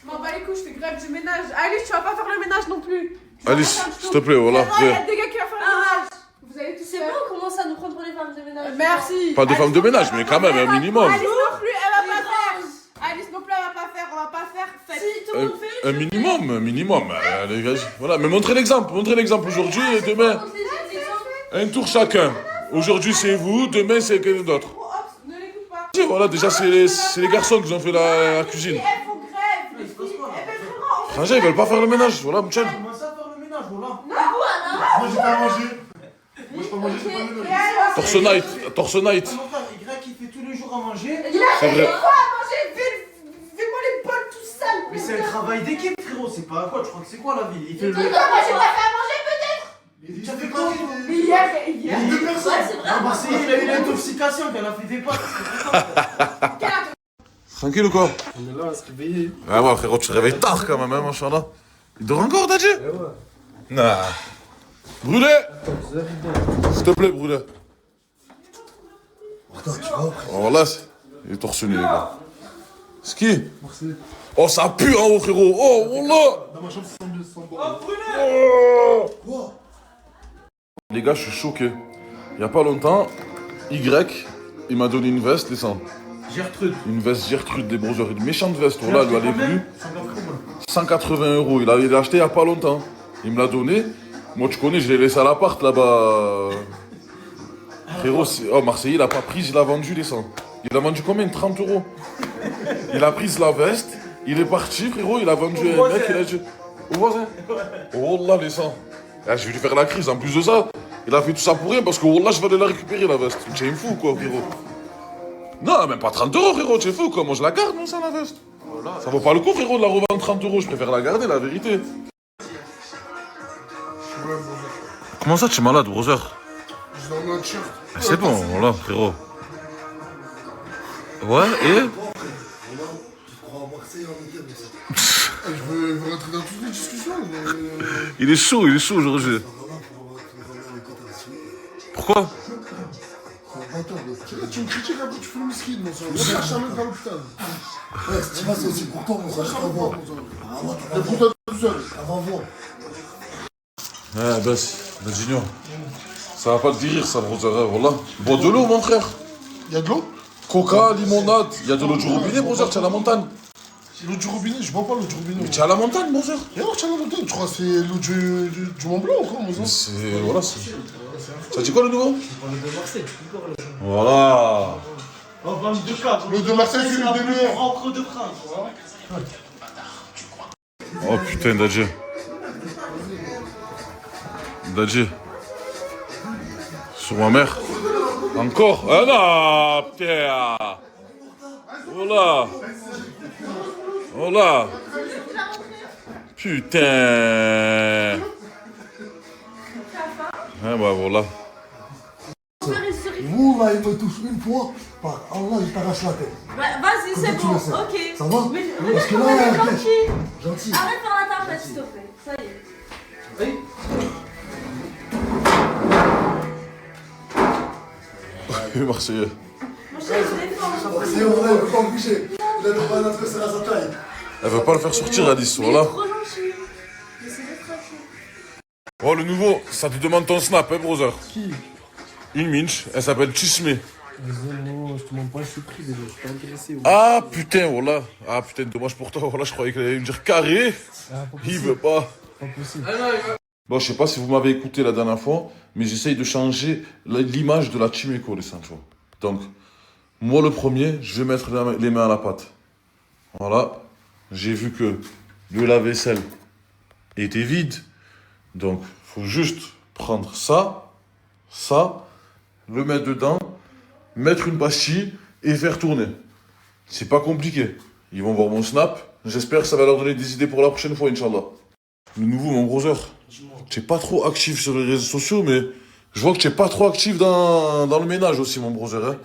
Je m'en bats les couilles, je fais grève du ménage. Alice, tu vas pas faire le ménage non plus. Alice, s'il te plaît, voilà. Il y a des gars qui vont faire le ménage. Vous allez tous C'est bon, on commence à nous prendre pour des femmes de ménage. Merci. Pas des femmes de ménage, mais quand même, un minimum. Alice non plus, elle va pas faire. Alice non plus, elle va pas faire, on va pas faire. Si, tout le monde fait. Un minimum, un minimum. Ouais, les gars, voilà, mais montrez l'exemple aujourd'hui et demain. Un tour chacun. Aujourd'hui c'est vous, demain c'est quelqu'un d'autre. Voilà, déjà c'est les garçons qui ont fait la cuisine. Elles font grève, les filles. Frangin, ils veulent pas faire le ménage, voilà, Mouchen. Comment ça faire le ménage, voilà? Moi j'ai pas mangé. Moi j'ai pas mangé, c'est pas le ménage. Torse night. Mon frère, Y qui fait tous les jours à manger. C'est vrai. Quoi à manger? Fais-moi les bols tout sales. Mais c'est un travail d'équipe, frérot. C'est pas quoi? Tu crois que c'est quoi la vie? Il fait le. Moi j'ai pas fait à manger peut-être. Mais tu as fait quoi? Hier. Deux personnes. Ouais, c'est vrai. Ah bah c'est il a eu l'intoxication qu'elle a fait des pâtes. Tranquille ou quoi? On est là à se réveiller. Ah ouais, frérot, tu te réveilles tard quand même, hein, machallah. Il dort encore, Dadji? Ouais. Nah. Brûlé! S'il te plaît, brûlé. Attends, tu vois? Alors là, il est torse nu, les gars. C'est qui? Oh, ça pue en haut, frérot. Oh, wallah! Dans ma chambre, c'est sans bon. Oh, brûlé! Quoi? Les gars, je suis choqué. Il y a pas longtemps, Y, il m'a donné une veste, les sangs. Gertrude. Une veste Gertrude des Brothers. Une méchante veste, voilà, elle lui allait plus. 180 €. Il l'a acheté il y a pas longtemps. Il me l'a donné. Moi, tu connais, je l'ai laissé à l'appart là-bas. Frérot, Marseillais, il a pas pris, il a vendu les sangs. Il a vendu combien? 30 €. Il a pris la veste, il est parti, frérot, il a vendu un mec, il a dit. Au voisin? Oh là, les sangs. Ah, je vais lui faire la crise. En plus de ça, il a fait tout ça pour rien parce que oh là, je vais aller la récupérer la veste. Tu es fou, quoi, frérot. Non, même pas 30 €, frérot, tu es fou, quoi. Moi, je la garde, non, ça, la veste. Ça vaut pas le coup, frérot, de la revendre 30 €. Je préfère la garder, la vérité. Comment ça, tu es malade, brother? Je dormais en t-shirt. C'est bon, voilà, frérot. Ouais, et? Je veux rentrer dans toutes les discussions. Il est chaud aujourd'hui. Pourquoi? Attends, tu me critiques un peu, tu fais le miskin, mon sang. Je cherche même pas l'hôpital. Ouais, c'est pas ça, c'est pour toi, mon sang. Je t'envoie. C'est pour toi tout seul. Avant voir. Ouais, Badinho. Ça va pas te guérir, ça, brother. Voilà. Bois de l'eau, mon frère. Y'a de l'eau? Coca, limonade. Y'a de l'eau du robinet, brother. Tu es à la montagne. L'eau du robinet, je bois pas l'eau du robinet. Mais tu es à la montagne, brother. Et alors, tu es à la montagne, tu crois que c'est l'eau du Mont Blanc, quoi, mon sang? C'est. Voilà, c'est. Ça dit quoi, le nouveau? On est de Marseille. Voilà. On va de cap. L'eau de Marseille, c'est l'eau de mer. Rentre de prince. Oh putain, Dadji. Dadji. Sur ma mère. Encore? Ah non, putain. Voilà. Voilà. Putain. Ah bah voilà. Vous, là, il me touche une fois, par Allah, il t'arrache la tête. Vas-y, c'est bon, ok. Ça va? Mais Parce que là, gentil. gentil. Arrête de faire la tarpette, s'il te plaît. Ça y est. Oui. Marseillais. Mon chéri, je défends. C'est vrai, il veut pas me bouger. Il a droit à notre c'est à sa taille. Elle veut pas le faire sortir, Alice, voilà. Trop gentil. Mais c'est d'être tranquille. Oh, le nouveau, ça te demande ton snap, hein, brother. Qui? Une minch, elle s'appelle Chisme. Non, je te demande pas, je suis pris déjà, je suis pas intéressé. Ah putain, voilà. Ah putain, dommage pour toi, voilà, je croyais qu'elle allait me dire carré. Il veut pas. Pas possible. Bon, je sais pas si vous m'avez écouté la dernière fois, mais j'essaye de changer l'image de la Chimeco, les seins, tu vois. Donc, moi le premier, je vais mettre les mains à la pâte. Voilà. J'ai vu que le lave-vaisselle était vide. Donc, faut juste prendre ça, le mettre dedans, mettre une pastille et faire tourner. C'est pas compliqué. Ils vont voir mon snap. J'espère que ça va leur donner des idées pour la prochaine fois, Inch'Allah. Le nouveau, mon brother, tu es pas trop actif sur les réseaux sociaux, mais je vois que tu es pas trop actif dans le ménage aussi, mon brother. Hein.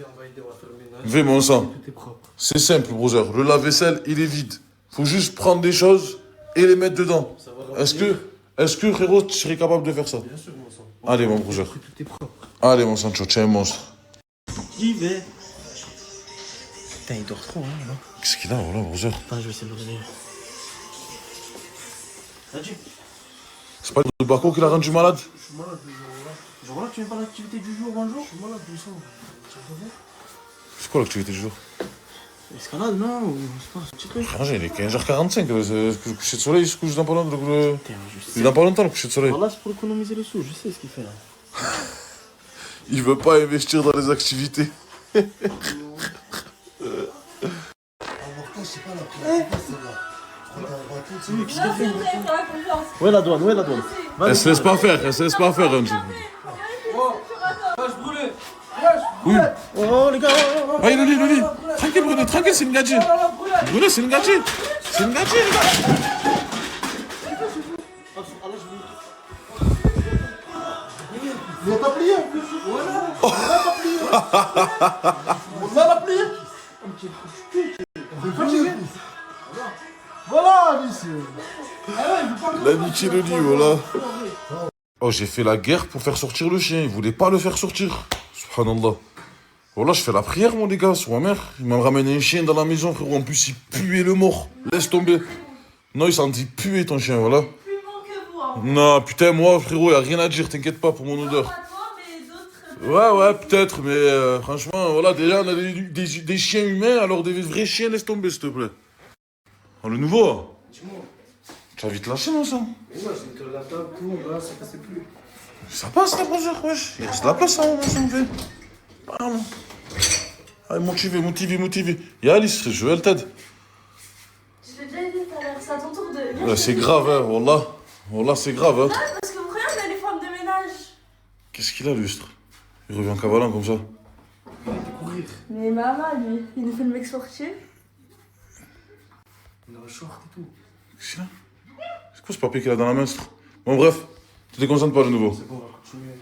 Vais, mon sang. C'est simple, brother. Le lave-vaisselle, il est vide. Faut juste prendre des choses et les mettre dedans. Est-ce que, frérot, tu serais capable de faire ça? Bien sûr, mon sang. Allez, mon brother. Allez, mon Sancho, tu es un monstre. J'y vais. Putain, il dort trop, hein, là. Qu'est-ce qu'il a, voilà, brother? Attends, je vais essayer de le réveiller. C'est pas le Baco qui l'a rendu malade? Je suis malade, genre là, tu viens pas l'activité du jour, bonjour? Je suis malade, du sang. C'est quoi l'activité du jour? Escalade, non? Ou je sais pas, un petit truc. Frère, il est 15h45. Le coucher de soleil, il se couche dans pas longtemps. Il est dans pas longtemps, le coucher de soleil. Voilà, c'est pour économiser les sous, je sais ce qu'il fait là. Il veut pas investir dans les activités. Où est la douane? Où est la douane? Elle se laisse pas faire, elle se laisse pas faire, Angie. Oui. Oh les gars, Ah, il est lui. Tranquille, Bruno, tranquille, c'est une gadget. Bruno, c'est une gadget. C'est une gadget, les gars. Il va pas plier en plus. Voilà. Il va pas plier. On va la plier. Voilà, Alice. L'amitié le dit, voilà. Oh, j'ai fait la guerre pour faire sortir le chien. Il voulait pas le faire sortir. Subhanallah. Voilà, je fais la prière, mon les gars, sur ma mère. Il m'a ramené un chien dans la maison, frérot. En plus, il puait le mort. Laisse tomber. Non, il sentit puer ton chien, voilà. Non, putain, moi, frérot, y a rien à dire, t'inquiète pas pour mon odeur. Ouais, peut-être, mais franchement, voilà, déjà, on a des chiens humains, alors des vrais chiens, laisse tomber, s'il te plaît. Oh, le nouveau. Tu vas vite lâcher, non, ça? Mais moi, j'ai mis la table, tout, là, ça passait plus. Ça passe, la brosseur, wesh. Il reste de la place, hein, ça me fait. Pardon. Allez, motivé. Y'a Alice, je elle t'aide. Je l'ai déjà dit tout à l'heure, c'est à ton tour de. Ouais, c'est grave, hein, wallah. Wallah, c'est grave, hein. Non, parce que vous regardez, on a les femmes de ménage. Qu'est-ce qu'il a, lustre? Il revient en cavalant comme ça. Mais maman, lui, il nous fait le mec sortir. Il a un short et tout. Qu'est-ce qu'il a? C'est quoi ce papier qu'il a dans la main, lustre? Bon, bref, tu te concentres pas de nouveau. C'est bon, on va continuer.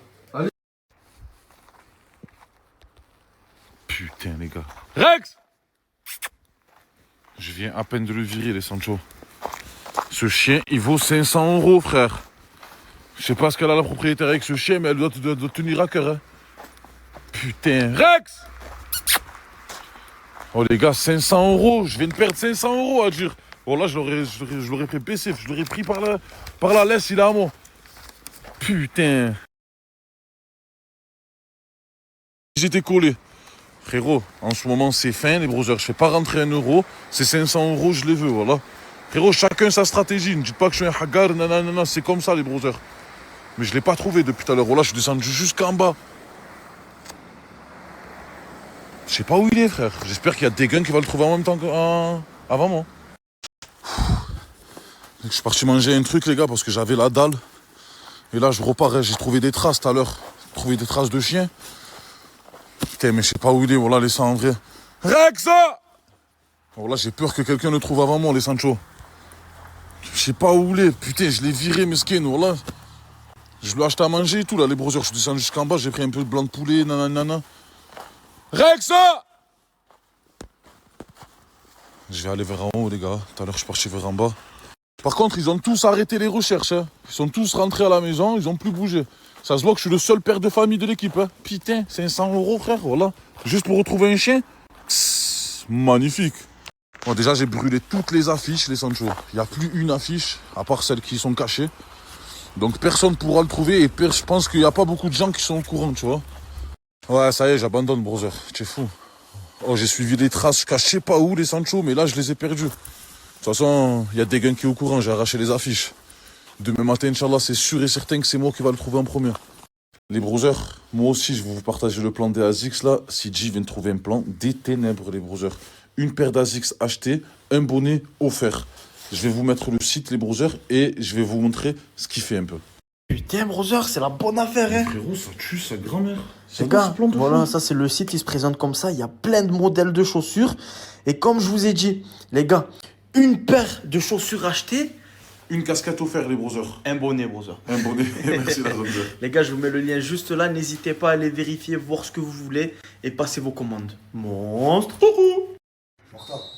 Putain, les gars. Rex! Je viens à peine de le virer, les Sancho. Ce chien, il vaut 500 €, frère. Je sais pas ce qu'elle a la propriétaire avec ce chien, mais elle doit tenir à cœur, hein. Putain, Rex! Oh, les gars, 500 €. Je viens de perdre 500 € à dire. Oh là, je l'aurais fait baisser. Je l'aurais pris par la laisse, il est à moi. Putain. J'étais collé. Frérot, en ce moment, c'est fin, les browsers. Je fais pas rentrer 1 €. C'est 500 €, je les veux, voilà. Frérot, chacun sa stratégie. Ne dites pas que je suis un hagar, nanana, c'est comme ça, les browsers. Mais je l'ai pas trouvé depuis tout à l'heure. Voilà, je suis descendu jusqu'en bas. Je sais pas où il est, frère. J'espère qu'il y a des guns qui vont le trouver en même temps avant moi. Je suis parti manger un truc, les gars, parce que j'avais la dalle. Et là, je repars. J'ai trouvé des traces tout à l'heure. J'ai trouvé des traces de chien. Putain, mais je sais pas où il est. Voilà, laissez en vrai. Rexa! Oh là, j'ai peur que quelqu'un le trouve avant moi, les Sancho. Je sais pas où il est. Putain, je l'ai viré, mesquin. Voilà. Je lui ai acheté à manger et tout, là, les browsers. Je suis descendu jusqu'en bas. J'ai pris un peu de blanc de poulet, nanana. Rexa! Je vais aller vers en haut, les gars. Tout à l'heure, je suis parti vers en bas. Par contre, ils ont tous arrêté les recherches. Hein. Ils sont tous rentrés à la maison. Ils ont plus bougé. Ça se voit que je suis le seul père de famille de l'équipe. Hein. Putain, 500 €, frère. Voilà. Juste pour retrouver un chien. Psst, magnifique. Bon, déjà, j'ai brûlé toutes les affiches, les Sancho. Il n'y a plus une affiche, à part celles qui sont cachées. Donc, personne ne pourra le trouver. Et je pense qu'il n'y a pas beaucoup de gens qui sont au courant, tu vois. Ouais, ça y est, j'abandonne, brother. Tu es fou. Oh, j'ai suivi les traces jusqu'à je sais pas où, les Sancho, mais là, je les ai perdus. De toute façon, il y a des gars qui sont au courant, j'ai arraché les affiches. Demain matin, Inch'Allah, c'est sûr et certain que c'est moi qui va le trouver en premier. Les brothers, moi aussi, je vais vous partager le plan des ASICS, là. CJ vient de trouver un plan des ténèbres, les brothers. Une paire d'ASICS achetée, un bonnet offert. Je vais vous mettre le site, les brothers, et je vais vous montrer ce qu'il fait un peu. Putain, brother, c'est la bonne affaire, hein. Frérot, ça tue sa grand-mère. Les gars, voilà, ça c'est le site, il se présente comme ça. Il y a plein de modèles de chaussures. Et comme je vous ai dit, les gars, une paire de chaussures achetées. Une casquette offerte, les brothers. Un bonnet, brother. Un bonnet, merci la brother. Les gars, je vous mets le lien juste là. N'hésitez pas à aller vérifier, voir ce que vous voulez et passer vos commandes. Monstre.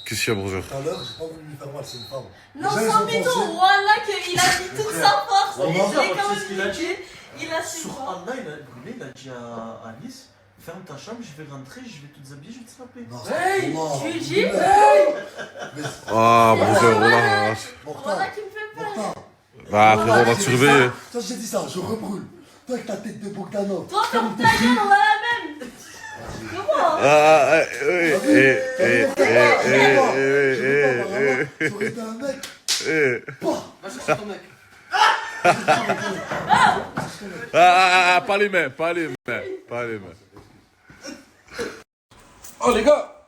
Qu'est-ce qu'il y a, brother? Tout à l'heure, j'ai pas voulu lui faire mal, c'est une femme. Non, sans mytho, voilà qu'il a mis toute sa force. Et je l'ai quand même qu'il a dit. Il a su. Sur Allah, il a brûlé, il a dit à Alice, ferme ta chambre, je vais rentrer, je vais te déshabiller, je vais te snapper. Hey, tu lui dis? Ah, brother, voilà. Voilà qui me fait peur. Bah, frérot, on va te surveiller. Toi, j'ai dit ça, je rebrûle. Toi, avec ta tête de Bogdanov. Toi, ferme ta gueule, on a la même. Ah, ah, pas les mains, pas les mains, pas les mains. Oh les gars,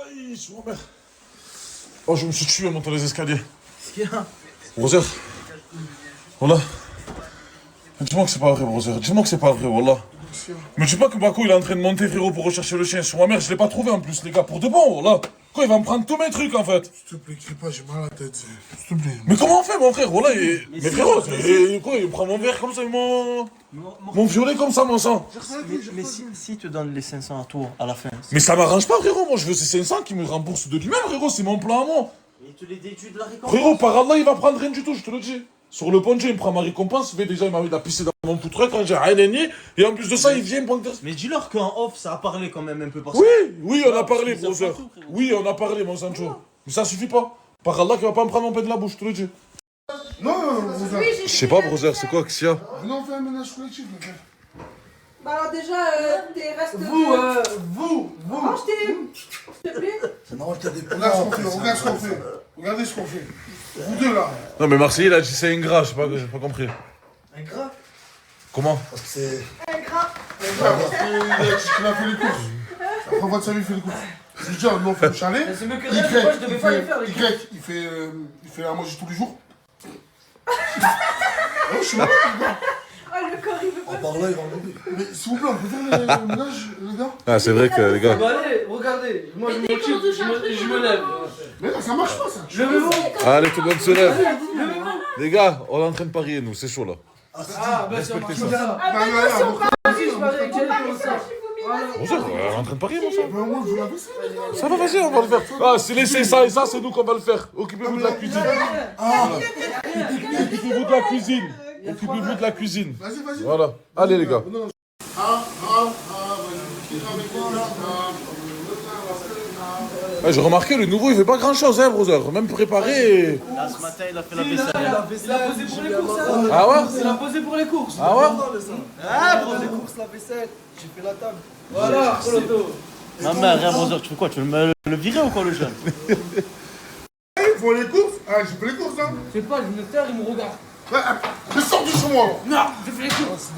aïe, je m'en merde. Oh, je me suis tué en montant les escaliers. Qu'est-ce qu'il y a? Brother, voilà. Dis-moi que c'est pas vrai, brother. Dis-moi que c'est pas vrai, wallah. Mais tu sais pas que Bako il est en train de monter, frérot, pour rechercher le chien. Sur ma mère, je l'ai pas trouvé en plus, les gars, pour de bon, wallah. Quoi, il va me prendre tous mes trucs en fait. S'il te plaît, crie pas, j'ai mal à la tête. S'il te plaît. Mais comment on fait, mon frère, wallah mais frérot, quoi, il prend mon verre comme ça, mon violet comme ça, mon sang. Mais si te donne les 500 à toi à la fin. Mais ça m'arrange pas, frérot. Moi, je veux ces 500 qui me remboursent de lui-même, frérot. C'est mon plan à moi. Mais il te les déduit de la récompense. Frérot, par Allah, il va prendre rien du tout, je te le dis. Sur le poncho, il me prend ma récompense. Déjà, il m'a pissé dans mon poutreux quand j'ai rien nié. Et en plus de ça, il vient me prendre. Mais dis-leur qu'en off, ça a parlé quand même un peu. Oui, on a parlé, brother. Oui, on a parlé, mon Sancho. Mais ça suffit pas. Par Allah, qu'il va pas me prendre mon pain de la bouche, je te le dis. Non, brother. Je sais pas, brother, c'est quoi, Xia? Venez, on fait un ménage collectif, les gars. Bah alors déjà, t'es restes... Vous Range tes... S'il te plaît. C'est normal qu'il y a des regarde ce qu'on fait. Regardez ce qu'on fait. Vous deux, là. Non, mais Marseillais, il a dit c'est ingrat, j'ai pas compris. Ingrat? Comment? Parce que c'est... Ingrat. Parce qu'il a fait les courses. La première fois de sa vie, il fait les courses. Je lui dis, nous, on fait le chalet. C'est mieux que rien, pourquoi je devais pas les faire, les courses? Il fait la manger tous les jours. Je suis malade, les gars. Oh, le corps, il veut pas. Par là, il va enlever. Mais s'il vous plaît, on peut faire le ménage, les gars? Ah, c'est vrai que, les gars. Bah allez, regardez. Moi, je m'occupe, je me lève. Mais là, ça marche pas, ça. Levez-vous. Allez, tout le monde se lève. Les gars, on est en train de parier, nous, c'est chaud là. Ah, bah ça marche Respectez ça. Ah bah non, si on parle, Vas-y, je on m'arrête, parle comme ça, ça. je vous mets, vas-y. Bonjour, on est en train de parier, mon sang. Ben, moi, je vous l'avais fait. Ça va, vas-y, on va le faire. Ah, c'est laissez ça et ça, c'est nous qu'on va le faire. Occupez-vous de la cuisine. Occupez-vous de la cuisine. Occupez-vous de la cuisine. Vas-y. Voilà. Allez, les gars. Ouais, j'ai remarqué, le nouveau, il fait pas grand-chose, hein, brother. Même préparé. Là, ce matin, il a fait la vaisselle. Il a posé pour les courses. Ah ouais? Il a posé pour les courses. Ah ouais? Ah, pour les courses, la vaisselle. J'ai fait la table. Voilà, Poloto. Non, mais rien, brother, tu fais quoi? Tu veux le virer ou quoi, le jeune? Ils font les courses? Ah, j'ai fait les courses, hein. Je sais pas, je me taire, il me regarde. Mais sors de chez moi, alors. Non, j'ai fait les courses.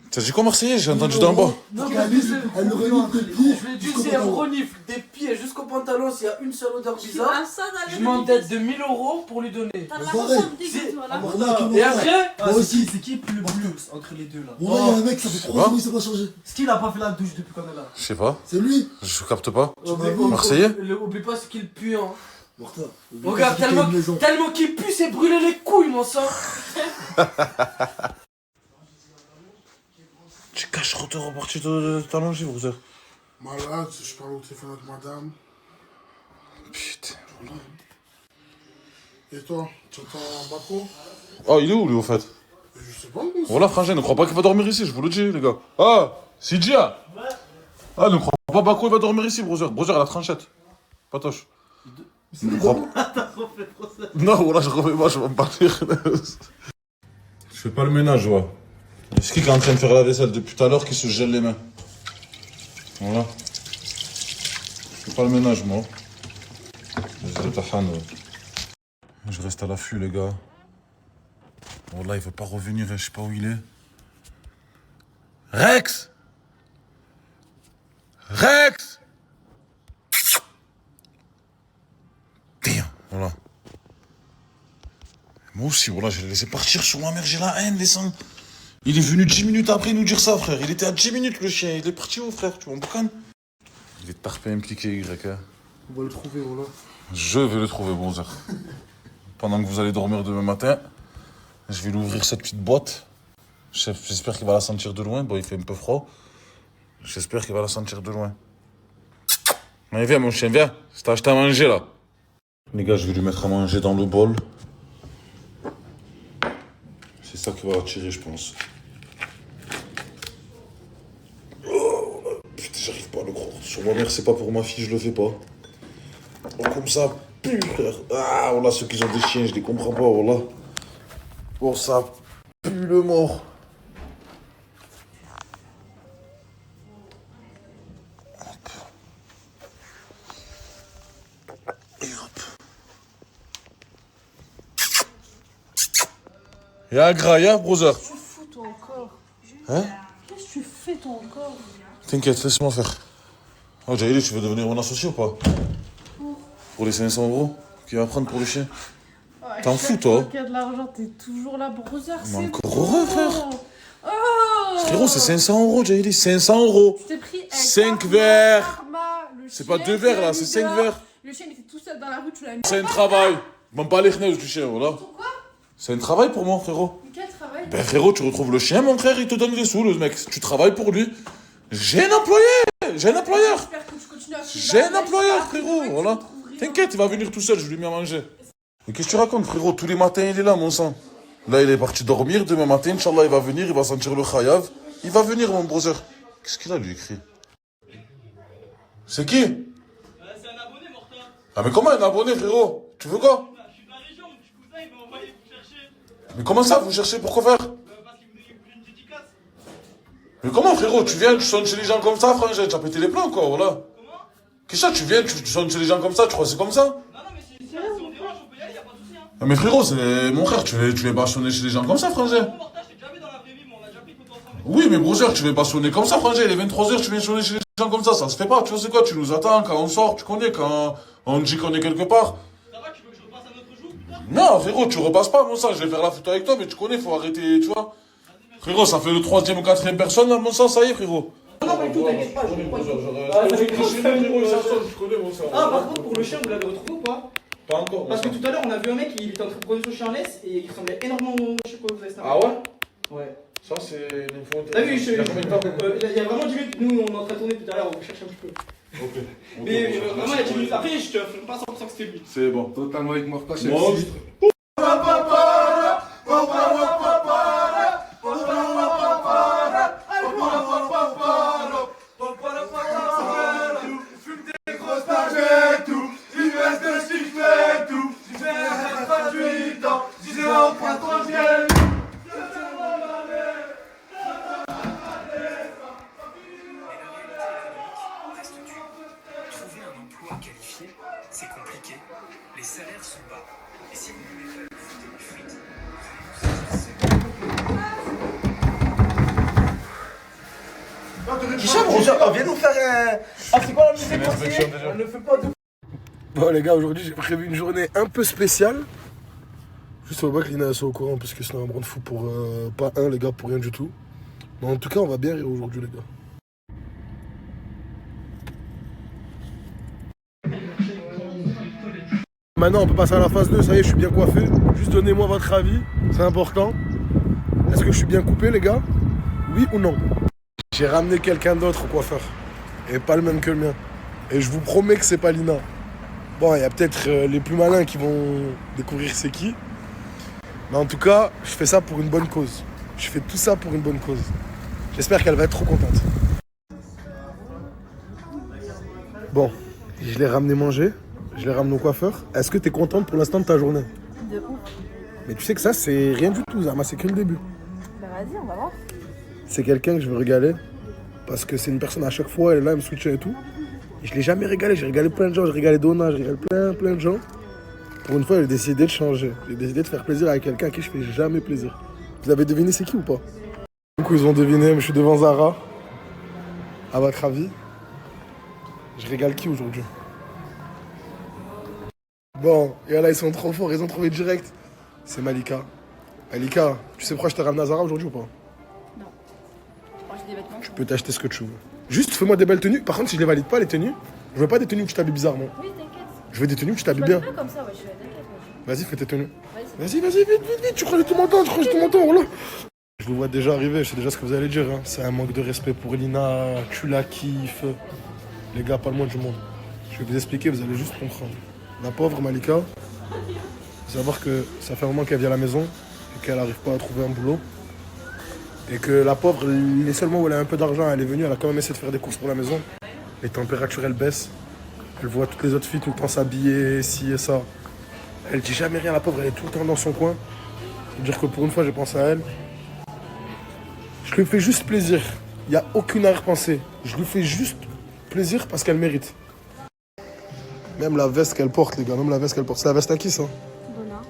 T'as dit quoi, Marseillais? J'ai entendu d'en bas. Non, mais elle me renifle des pieds. Je lui ai dit, si elle me renifle des pieds jusqu'au pantalon, s'il y a une seule odeur bizarre, je m'endette de 1000 € pour lui donner. T'as de la consomme dégueu, toi, là. Et après, Moi aussi, c'est qui le plus entre les deux là? Bon, là, il y a un mec, ça fait 3 ans, il s'est pas changé. Est-ce qu'il a pas fait la douche depuis qu'on est là? Je sais pas. C'est lui. Je capte pas. oublie Marseillais? Oublie pas ce qu'il pue, hein. Morta. Regarde, tellement qu'il pue, c'est brûler les couilles, mon sang. Tu caches trop reparti de t'allonger, brother. Malade, je parle au téléphone avec madame. Putain. Et toi, tu entends Bako? Oh, il est où, lui, au fait? Je sais pas, moi. Voilà, frangin, ne crois pas qu'il va dormir ici, je vous le dis, les gars. Ah, Sidia. Ah, ne crois pas Bako, il va dormir ici, brother. Brother, à la tranchette. Patoche. Ne crois pas. Non, voilà, je refais pas, je vais me partir. Je fais pas le ménage, ouais. C'est qui est en train de faire la vaisselle depuis tout à l'heure qui se gèle les mains? Voilà. Je fais pas le ménage, moi. Je reste à l'affût, les gars. Voilà, il veut pas revenir, je sais pas où il est. Rex! Rex! Tiens, voilà. Moi aussi, voilà, je l'ai laissé partir sur ma mère, j'ai la haine, les sangs. Il est venu 10 minutes après nous dire ça, frère. Il était à 10 minutes, le chien. Il est parti où, frère? Tu m'en boucanes? Il est tarpé impliqué, Y. Hein. On va le trouver, voilà. Je vais le trouver, Bronzer. Pendant que vous allez dormir demain matin, je vais lui ouvrir cette petite boîte. J'espère qu'il va la sentir de loin. Bon, il fait un peu froid. J'espère qu'il va la sentir de loin. Allez, viens, mon chien, viens. C'est acheté à manger, là. Les gars, je vais lui mettre à manger dans le bol. C'est ça qui va l'attirer, je pense. Oh, putain, j'arrive pas à le croire. Sur ma mère, c'est pas pour ma fille, je le fais pas. Oh, comme ça, pue, frère. Ah, voilà, ceux qui ont des chiens, je les comprends pas, voilà. Oh, ça pue le mort. Ya gras, ya brother. Qu'est-ce que tu fous toi encore? Hein? Qu'est-ce que tu fais toi encore? T'inquiète, laisse-moi faire. Oh, Jaïli, tu veux devenir mon associé ou pas? Pour les 500 € qu'il va prendre pour le chien. Ouais, T'en fous, toi? Il y a de l'argent, t'es toujours là, brother. Mais C'est encore bon. heureux, frère. Oh Frérot, c'est 500 €, Jaïli, 500 €. Tu t'es pris 5 verres. C'est pas 2 verres là, c'est 5 verres. Le chien il était tout seul dans la rue, tu l'as mis. C'est un travail. M'en pas les chneuses du chien, voilà. Pourquoi? C'est un travail pour moi, frérot. Quel travail? Ben frérot, tu retrouves le chien, mon frère, il te donne des sous, le mec. Tu travailles pour lui. J'ai un employé. J'ai un employeur. J'espère que tu continues à J'ai un employeur, frérot, voilà. T'inquiète, il va venir tout seul, je lui mets à manger. Mais qu'est-ce que tu racontes, frérot? Tous les matins, il est là, mon sang. Là, il est parti dormir. Demain matin, Inch'Allah, il va venir, il va sentir le khayav. Il va venir, mon brother. Qu'est-ce qu'il a, lui, écrit? C'est qui? C'est un abonné, Morta. Ah, mais comment un abonné, frérot? Tu veux quoi? Je suis de la région, mon petit cousin, il m'a envoyé vous chercher. Mais comment ça, vous cherchez? Pourquoi faire? Parce qu'il voulait une dédicace. Mais comment, frérot? Tu viens, tu sonnes chez les gens comme ça, frangin? Tu as pété les plans, quoi, voilà. Comment? Qu'est-ce que tu viens, tu sonnes chez les gens comme ça? Tu crois que c'est comme ça? Non, mais si on dérange, on peut y aller, y'a pas de soucis. Hein. Ah, mais frérot, c'est mon frère, tu vas pas sonner chez les gens comme ça, frangin? Oui, mais brother, tu vas pas sonner comme ça, frangin. Il est 23 h, tu viens sonner chez les gens comme ça se fait pas. Tu vois, c'est quoi? Tu nous attends quand on sort, tu connais, quand on dit qu'on est quelque part. Ça va, tu veux que je repasse à notre jour, putain? Non, frérot, tu repasses pas, mon sang. Je vais faire la photo avec toi, mais tu connais, faut arrêter, tu vois. Frérot, ça fait le 3e ou 4e personne, là, mon sang, ça y est, frérot. Non, pas du tout, t'inquiète pas, je vais pas. Ah, par contre, pour le chien, vous l'avez retrouvé ou pas? Pas encore. Parce que tout à l'heure, on a vu un mec, il était en train de prendre son chien en laisse et il ressemblait énormément au chien que vous avez snappé. Ah ouais? Ouais. Ça, c'est une info. T'as vu, il y a vraiment 10 minutes, nous on est en train de tourner tout à l'heure, on cherche un petit peu. Ok. Mais vraiment, il y a 10 minutes après, je te filme pas 100% que c'était lui. C'est bon. Totalement avec Morta, c'est Moi, c'est compliqué, les salaires sont bas. Et si vous voulez faire des frites, Hicham, on vient nous faire un. Ah, c'est quoi la musique passée? On ne fait pas de. Bon les gars, aujourd'hui j'ai prévu une journée un peu spéciale. Juste au bac, Lina soit au courant parce que c'est un brin de fou pour pas un les gars, pour rien du tout. Mais en tout cas on va bien rire aujourd'hui les gars. Maintenant on peut passer à la phase 2, ça y est je suis bien coiffé. Juste donnez-moi votre avis, c'est important. Est-ce que je suis bien coupé les gars? Oui ou non? J'ai ramené quelqu'un d'autre au coiffeur. Et pas le même que le mien. Et je vous promets que c'est pas Lina. Bon, il y a peut-être les plus malins qui vont découvrir c'est qui. Mais en tout cas, je fais ça pour une bonne cause. Je fais tout ça pour une bonne cause. J'espère qu'elle va être trop contente. Bon, je l'ai ramené manger. Je l'ai ramené au coiffeur. Est-ce que tu es contente pour l'instant de ta journée? De ouf. Mais tu sais que ça, c'est rien du tout, Zama. C'est que le début. Bah vas-y, on va voir. C'est quelqu'un que je veux régaler. Parce que c'est une personne à chaque fois, elle est là, elle me soutient et tout. Et je l'ai jamais régalé. J'ai régalé plein de gens. J'ai régalé Donna, j'ai régalé plein de gens. Pour une fois, j'ai décidé de changer. J'ai décidé de faire plaisir avec quelqu'un à qui je fais jamais plaisir. Vous avez deviné c'est qui ou pas? Du coup, ils ont deviné, mais je suis devant Zara. À votre avis, je régale qui aujourd'hui? Bon, et là, ils sont trop forts, ils ont trouvé direct. C'est Malika. Malika, tu sais pourquoi je t'ai ramené à Zara aujourd'hui ou pas? Non. Tu prends des vêtements? Tu peux t'acheter ce que tu veux. Juste, fais-moi des belles tenues. Par contre, si je les valide pas, les tenues, je veux pas des tenues où tu t'habilles bizarrement. Oui, t'inquiète. Je veux des tenues où tu Je t'habilles bien. m'habille pas comme ça, ouais, je suis t'inquiète. Vas-y, fais tes tenues. Vas-y. Vas-y, vite. Tu crois que tout mon temps, voilà. Je vous vois déjà arriver, je sais déjà ce que vous allez dire. Hein. C'est un manque de respect pour Lina, tu la kiffes. Les gars, pas le moins du monde. Je vais vous expliquer, vous allez juste comprendre. La pauvre Malika, faut savoir que ça fait un moment qu'elle vient à la maison et qu'elle n'arrive pas à trouver un boulot. Et que la pauvre, les seuls mois où elle a un peu d'argent, elle est venue, elle a quand même essayé de faire des courses pour la maison. Les températures, elles baissent. Elle voit toutes les autres filles tout le temps s'habiller, ci et ça. Elle dit jamais rien, la pauvre, elle est tout le temps dans son coin. C'est-à-dire que pour une fois, j'ai pensé à elle. Je lui fais juste plaisir. Il n'y a aucune arrière-pensée. Je lui fais juste plaisir parce qu'elle mérite. Même la veste qu'elle porte, les gars, même la veste qu'elle porte. C'est la veste à qui, ça? Donna.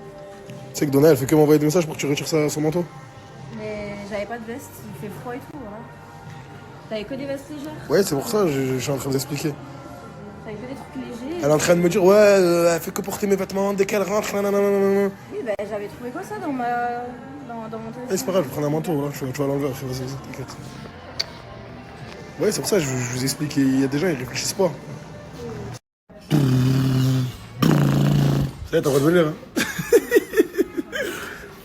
Tu sais sais que Donna, elle fait que m'envoyer des messages pour que tu retires son manteau. Mais j'avais pas de veste, il fait froid et tout, voilà. T'avais que des vestes légères. Ouais, c'est pour ça, je suis en train d'expliquer. T'avais que des trucs légers. Elle est en train de me dire, ouais, elle fait que porter mes vêtements dès qu'elle rentre, nanana. Oui, bah j'avais trouvé quoi ça dans mon téléphone. C'est pas grave, je vais prendre un manteau, là, tu vas l'enlever après, vas-y, t'inquiète. Ouais, c'est pour ça, je vous explique, il y a des gens, ils réfléchissent pas. Ça y est, t'as le droit de venir, hein.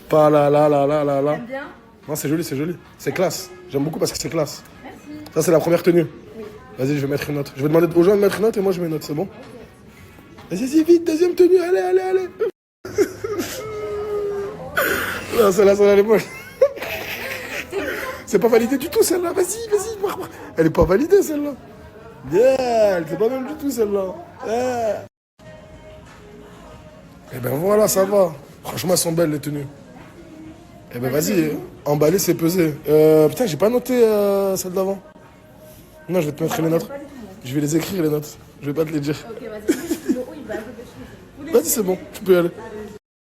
Pas là. T'aimes bien? Non, c'est joli. C'est classe. J'aime beaucoup parce que c'est classe. Merci. Ça, c'est la première tenue. Oui. Vas-y, je vais mettre une note. Je vais demander aux gens de mettre une note et moi, je mets une note, c'est bon? Vas-y, vite, deuxième tenue, allez. Non, celle-là, elle est moche. C'est pas validé du tout, celle-là. Vas-y. Elle est pas validée, celle-là. Yeah, c'est pas même du tout, celle-là. Yeah. Eh ben voilà, ça va. Franchement, elles sont belles, les tenues. Eh ben vas-y, emballer, c'est peser. Putain, j'ai pas noté celle d'avant. Non, je vais te mettre les notes. Je vais les écrire, les notes. Je vais pas te les dire. Ok, vas-y. Vas-y, c'est bon, tu peux y aller.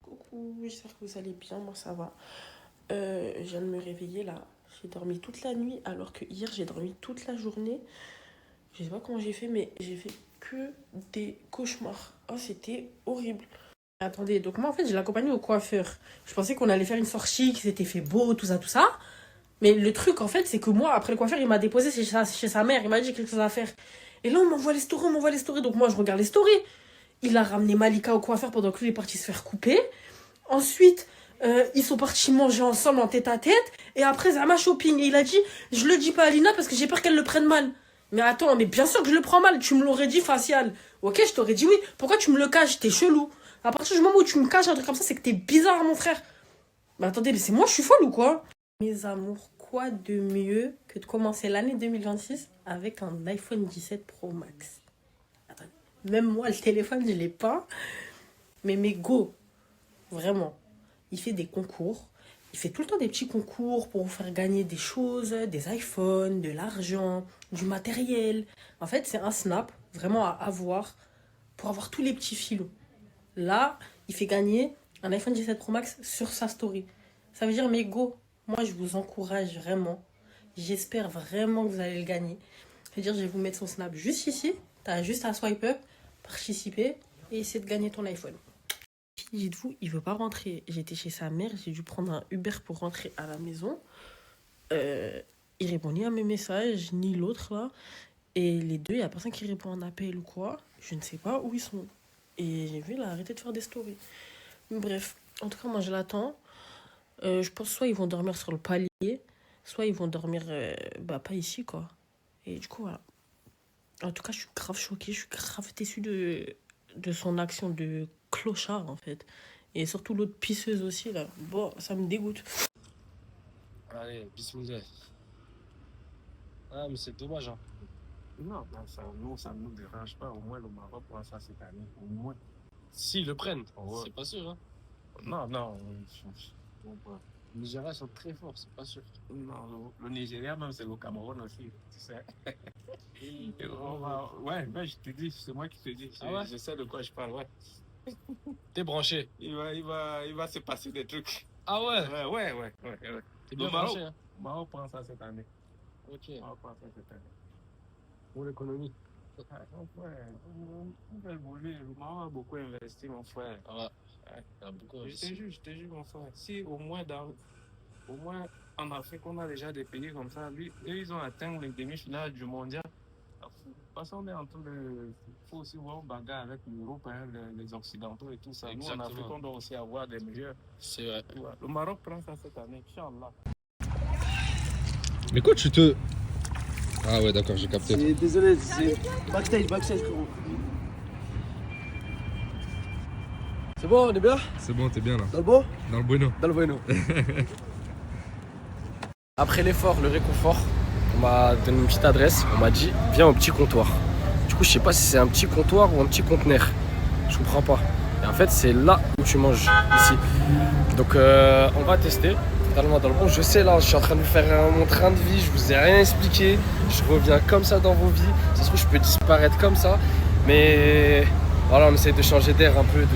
Coucou, j'espère que vous allez bien, moi ça va. Je viens de me réveiller là. J'ai dormi toute la nuit alors que hier j'ai dormi toute la journée. Je sais pas comment j'ai fait, mais j'ai fait que des cauchemars. Oh, c'était horrible. Attendez, donc moi en fait j'ai l'accompagné au coiffeur. Je pensais qu'on allait faire une sortie, qu'il s'était fait beau, tout ça. Mais le truc en fait c'est que moi après le coiffeur il m'a déposé chez sa mère, il m'a dit quelque chose à faire. Et là on m'envoie les stories, donc moi je regarde les stories. Il a ramené Malika au coiffeur pendant que lui est parti se faire couper. Ensuite ils sont partis manger ensemble en tête à tête. Et après Zama shopping. Et il a dit je le dis pas à Lina parce que j'ai peur qu'elle le prenne mal. Mais attends, mais bien sûr que je le prends mal, tu me l'aurais dit facial. Ok, je t'aurais dit oui, pourquoi tu me le caches, t'es chelou. À partir du moment où tu me caches un truc comme ça, c'est que t'es bizarre, mon frère. Mais attendez, mais c'est moi, je suis folle ou quoi? Mes amours, quoi de mieux que de commencer l'année 2026 avec un iPhone 17 Pro Max? Attendez, même moi, le téléphone, je l'ai pas. Mais go, vraiment, il fait des concours. Il fait tout le temps des petits concours pour vous faire gagner des choses, des iPhones, de l'argent, du matériel. En fait, c'est un snap, vraiment à avoir, pour avoir tous les petits filons. Là, il fait gagner un iPhone 17 Pro Max sur sa story. Ça veut dire, mais go, moi je vous encourage vraiment. J'espère vraiment que vous allez le gagner. C'est-à-dire, je vais vous mettre son snap juste ici. Tu as juste à swipe up, participer et essayer de gagner ton iPhone. Dites-vous, il veut pas rentrer. J'étais chez sa mère, j'ai dû prendre un Uber pour rentrer à la maison. Il répond ni à mes messages, ni l'autre là. Et les deux, il n'y a personne qui répond à un appel ou quoi. Je ne sais pas où ils sont. Et j'ai vu, il a arrêté de faire des stories. Bref, en tout cas, moi, je l'attends. Je pense soit ils vont dormir sur le palier, soit ils vont dormir pas ici, quoi. Et du coup, voilà. En tout cas, je suis grave choquée, je suis grave déçue de son action de clochard, en fait. Et surtout l'autre pisseuse aussi, là. Bon, ça me dégoûte. Allez, bismillah. Ah, mais c'est dommage, hein. Non, ça ne nous dérange pas. Au moins, le Maroc prend ça cette année. Au moins. S'ils le prennent, Ouais. c'est pas sûr, hein. Non. Les Nigériens sont très forts, c'est pas sûr. Non, le Nigeria, même, c'est le Cameroun aussi, tu sais. Ouais, je te dis, c'est moi qui te dis. Ah ouais? Je sais de quoi je parle, ouais. T'es branché. Il va se passer des trucs. Ah ouais? Ouais. T'es bien Le Maroc, branché, hein. Maroc prend ça cette année. Ok. Maroc prend ça cette année. Pour l'économie. Ouais, on va évoluer. Le Maroc a beaucoup investi, mon frère. Ouais. Il y a beaucoup investi. Je te jure, mon frère. Si au moins en Afrique, on a déjà des pays comme ça, eux, ils ont atteint les demi-finales du mondial. Parce qu'on est en train de. Il faut aussi voir un bagarre avec l'Europe, hein, les Occidentaux et tout ça. Exactement. Nous, en Afrique, on doit aussi avoir des meilleurs. C'est vrai. Ouais. Le Maroc prend ça cette année, Inch'Allah. Mais quoi, tu te. Ah ouais, d'accord, j'ai capté. Désolé, c'est backstage, frérot. C'est bon, on est bien? C'est bon, t'es bien là. Dans le beau? Dans le bueno. Dans le bueno. Après l'effort, le réconfort, on m'a donné une petite adresse, on m'a dit viens au petit comptoir. Du coup, je sais pas si c'est un petit comptoir ou un petit conteneur. Je comprends pas. Et en fait, c'est là où tu manges, ici. Donc, on va tester. Totalement dans le bon. Je sais, là, je suis en train de faire mon train de vie, je vous ai rien expliqué. Je reviens comme ça dans vos vies. Ça se trouve, je peux disparaître comme ça. Mais voilà, on essaye de changer d'air un peu,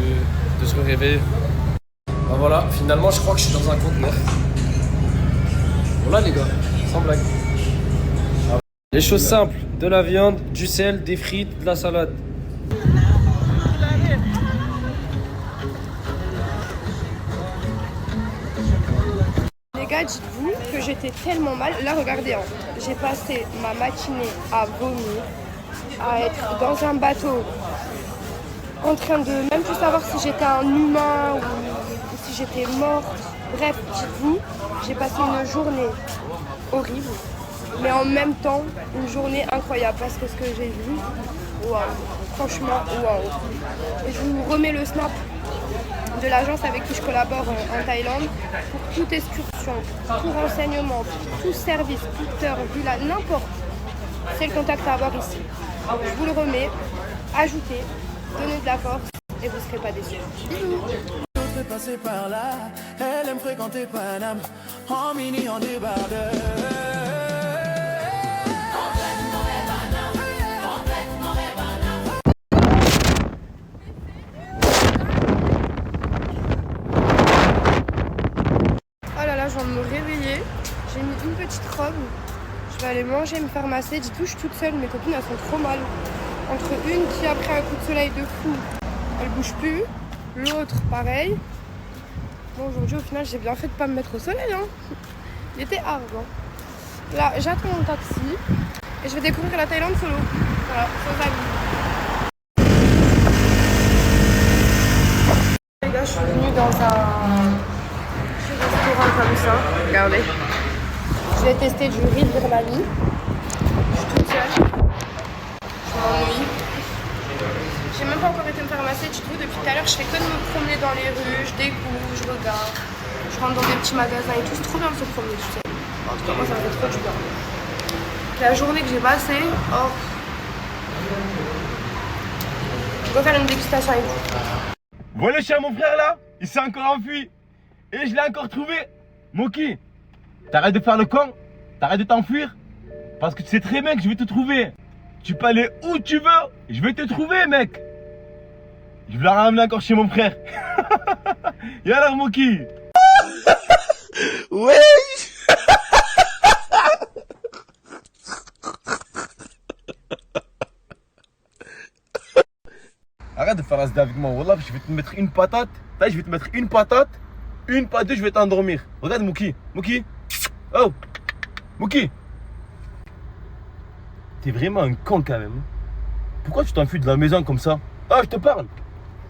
de se réveiller. Bah voilà, finalement, je crois que je suis dans un conteneur. Voilà les gars, sans blague. Les choses simples, de la viande, du sel, des frites, de la salade. Les gars, dites-vous que j'étais tellement mal. Là, regardez, hein, j'ai passé ma matinée à vomir, à être dans un bateau, en train de même plus savoir si j'étais un humain ou si j'étais morte. Bref, dites-vous, j'ai passé une journée horrible, mais en même temps, une journée incroyable parce que ce que j'ai vu, waouh, franchement, waouh. Et je vous remets le snap de l'agence avec qui je collabore en Thaïlande pour toute excursion, tout renseignement, tout service, toute heure, villa, n'importe. C'est le contact à avoir ici. Je vous le remets, ajoutez, donnez de la force et vous ne serez pas déçus. Bisous. Passer par là, elle aime fréquenter Paname, en mini, en débardeur. Oh là là, je viens de me réveiller, j'ai mis une petite robe, je vais aller manger, me faire masser. Dites-vous, je suis toute seule, mes copines elles sont trop mal. Entre une qui a pris un coup de soleil de fou, elle bouge plus, l'autre pareil. Bon, aujourd'hui au final j'ai bien fait de pas me mettre au soleil, hein. Il était hard, hein. Là j'attends mon taxi et je vais découvrir la Thaïlande solo. Voilà, sans amis. Les gars, je suis venue dans un petit restaurant comme ça, regardez. Je vais tester du riz de Birmanie. Je suis toute seule. Je m'ennuie. J'ai même pas encore été me faire masser, dites-vous, depuis tout à l'heure je fais que de me promener dans les rues, je découvre, je regarde, je rentre dans des petits magasins et tout, c'est trop bien de se promener, tu sais. En tout cas moi ça me fait trop du bien. La journée que j'ai passée, oh, je dois faire une dégustation avec vous. Voilà le chien, mon frère là, il s'est encore enfui. Et je l'ai encore trouvé. Moki, t'arrêtes de faire le con, t'arrêtes de t'enfuir. Parce que tu sais très bien que je vais te trouver. Tu peux aller où tu veux, je vais te trouver, mec. Je vais la ramener encore chez mon frère. Et alors, Moki? Ouais. Arrête de faire la zda avec moi, Wallah, je vais te mettre une patate. Je vais te mettre une patate, une pas deux, je vais t'endormir. Regarde, Moki. Moki. Oh. Moki. T'es vraiment un con quand même. Pourquoi tu t'enfuis de la maison comme ça? Ah, je te parle.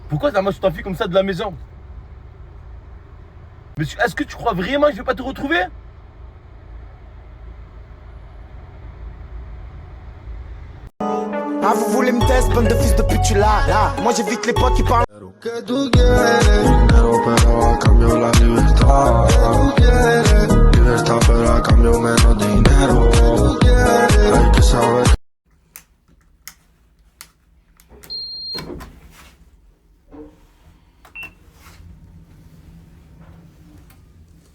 Pourquoi tu t'enfuis comme ça de la maison? Mais est-ce que tu crois vraiment que je vais pas te retrouver? Ah, vous voulez me tester, bande de fils de pute, tu là. Moi j'évite les potes qui parlent. Que tu quieres, dinero, pero a cambio la libertad.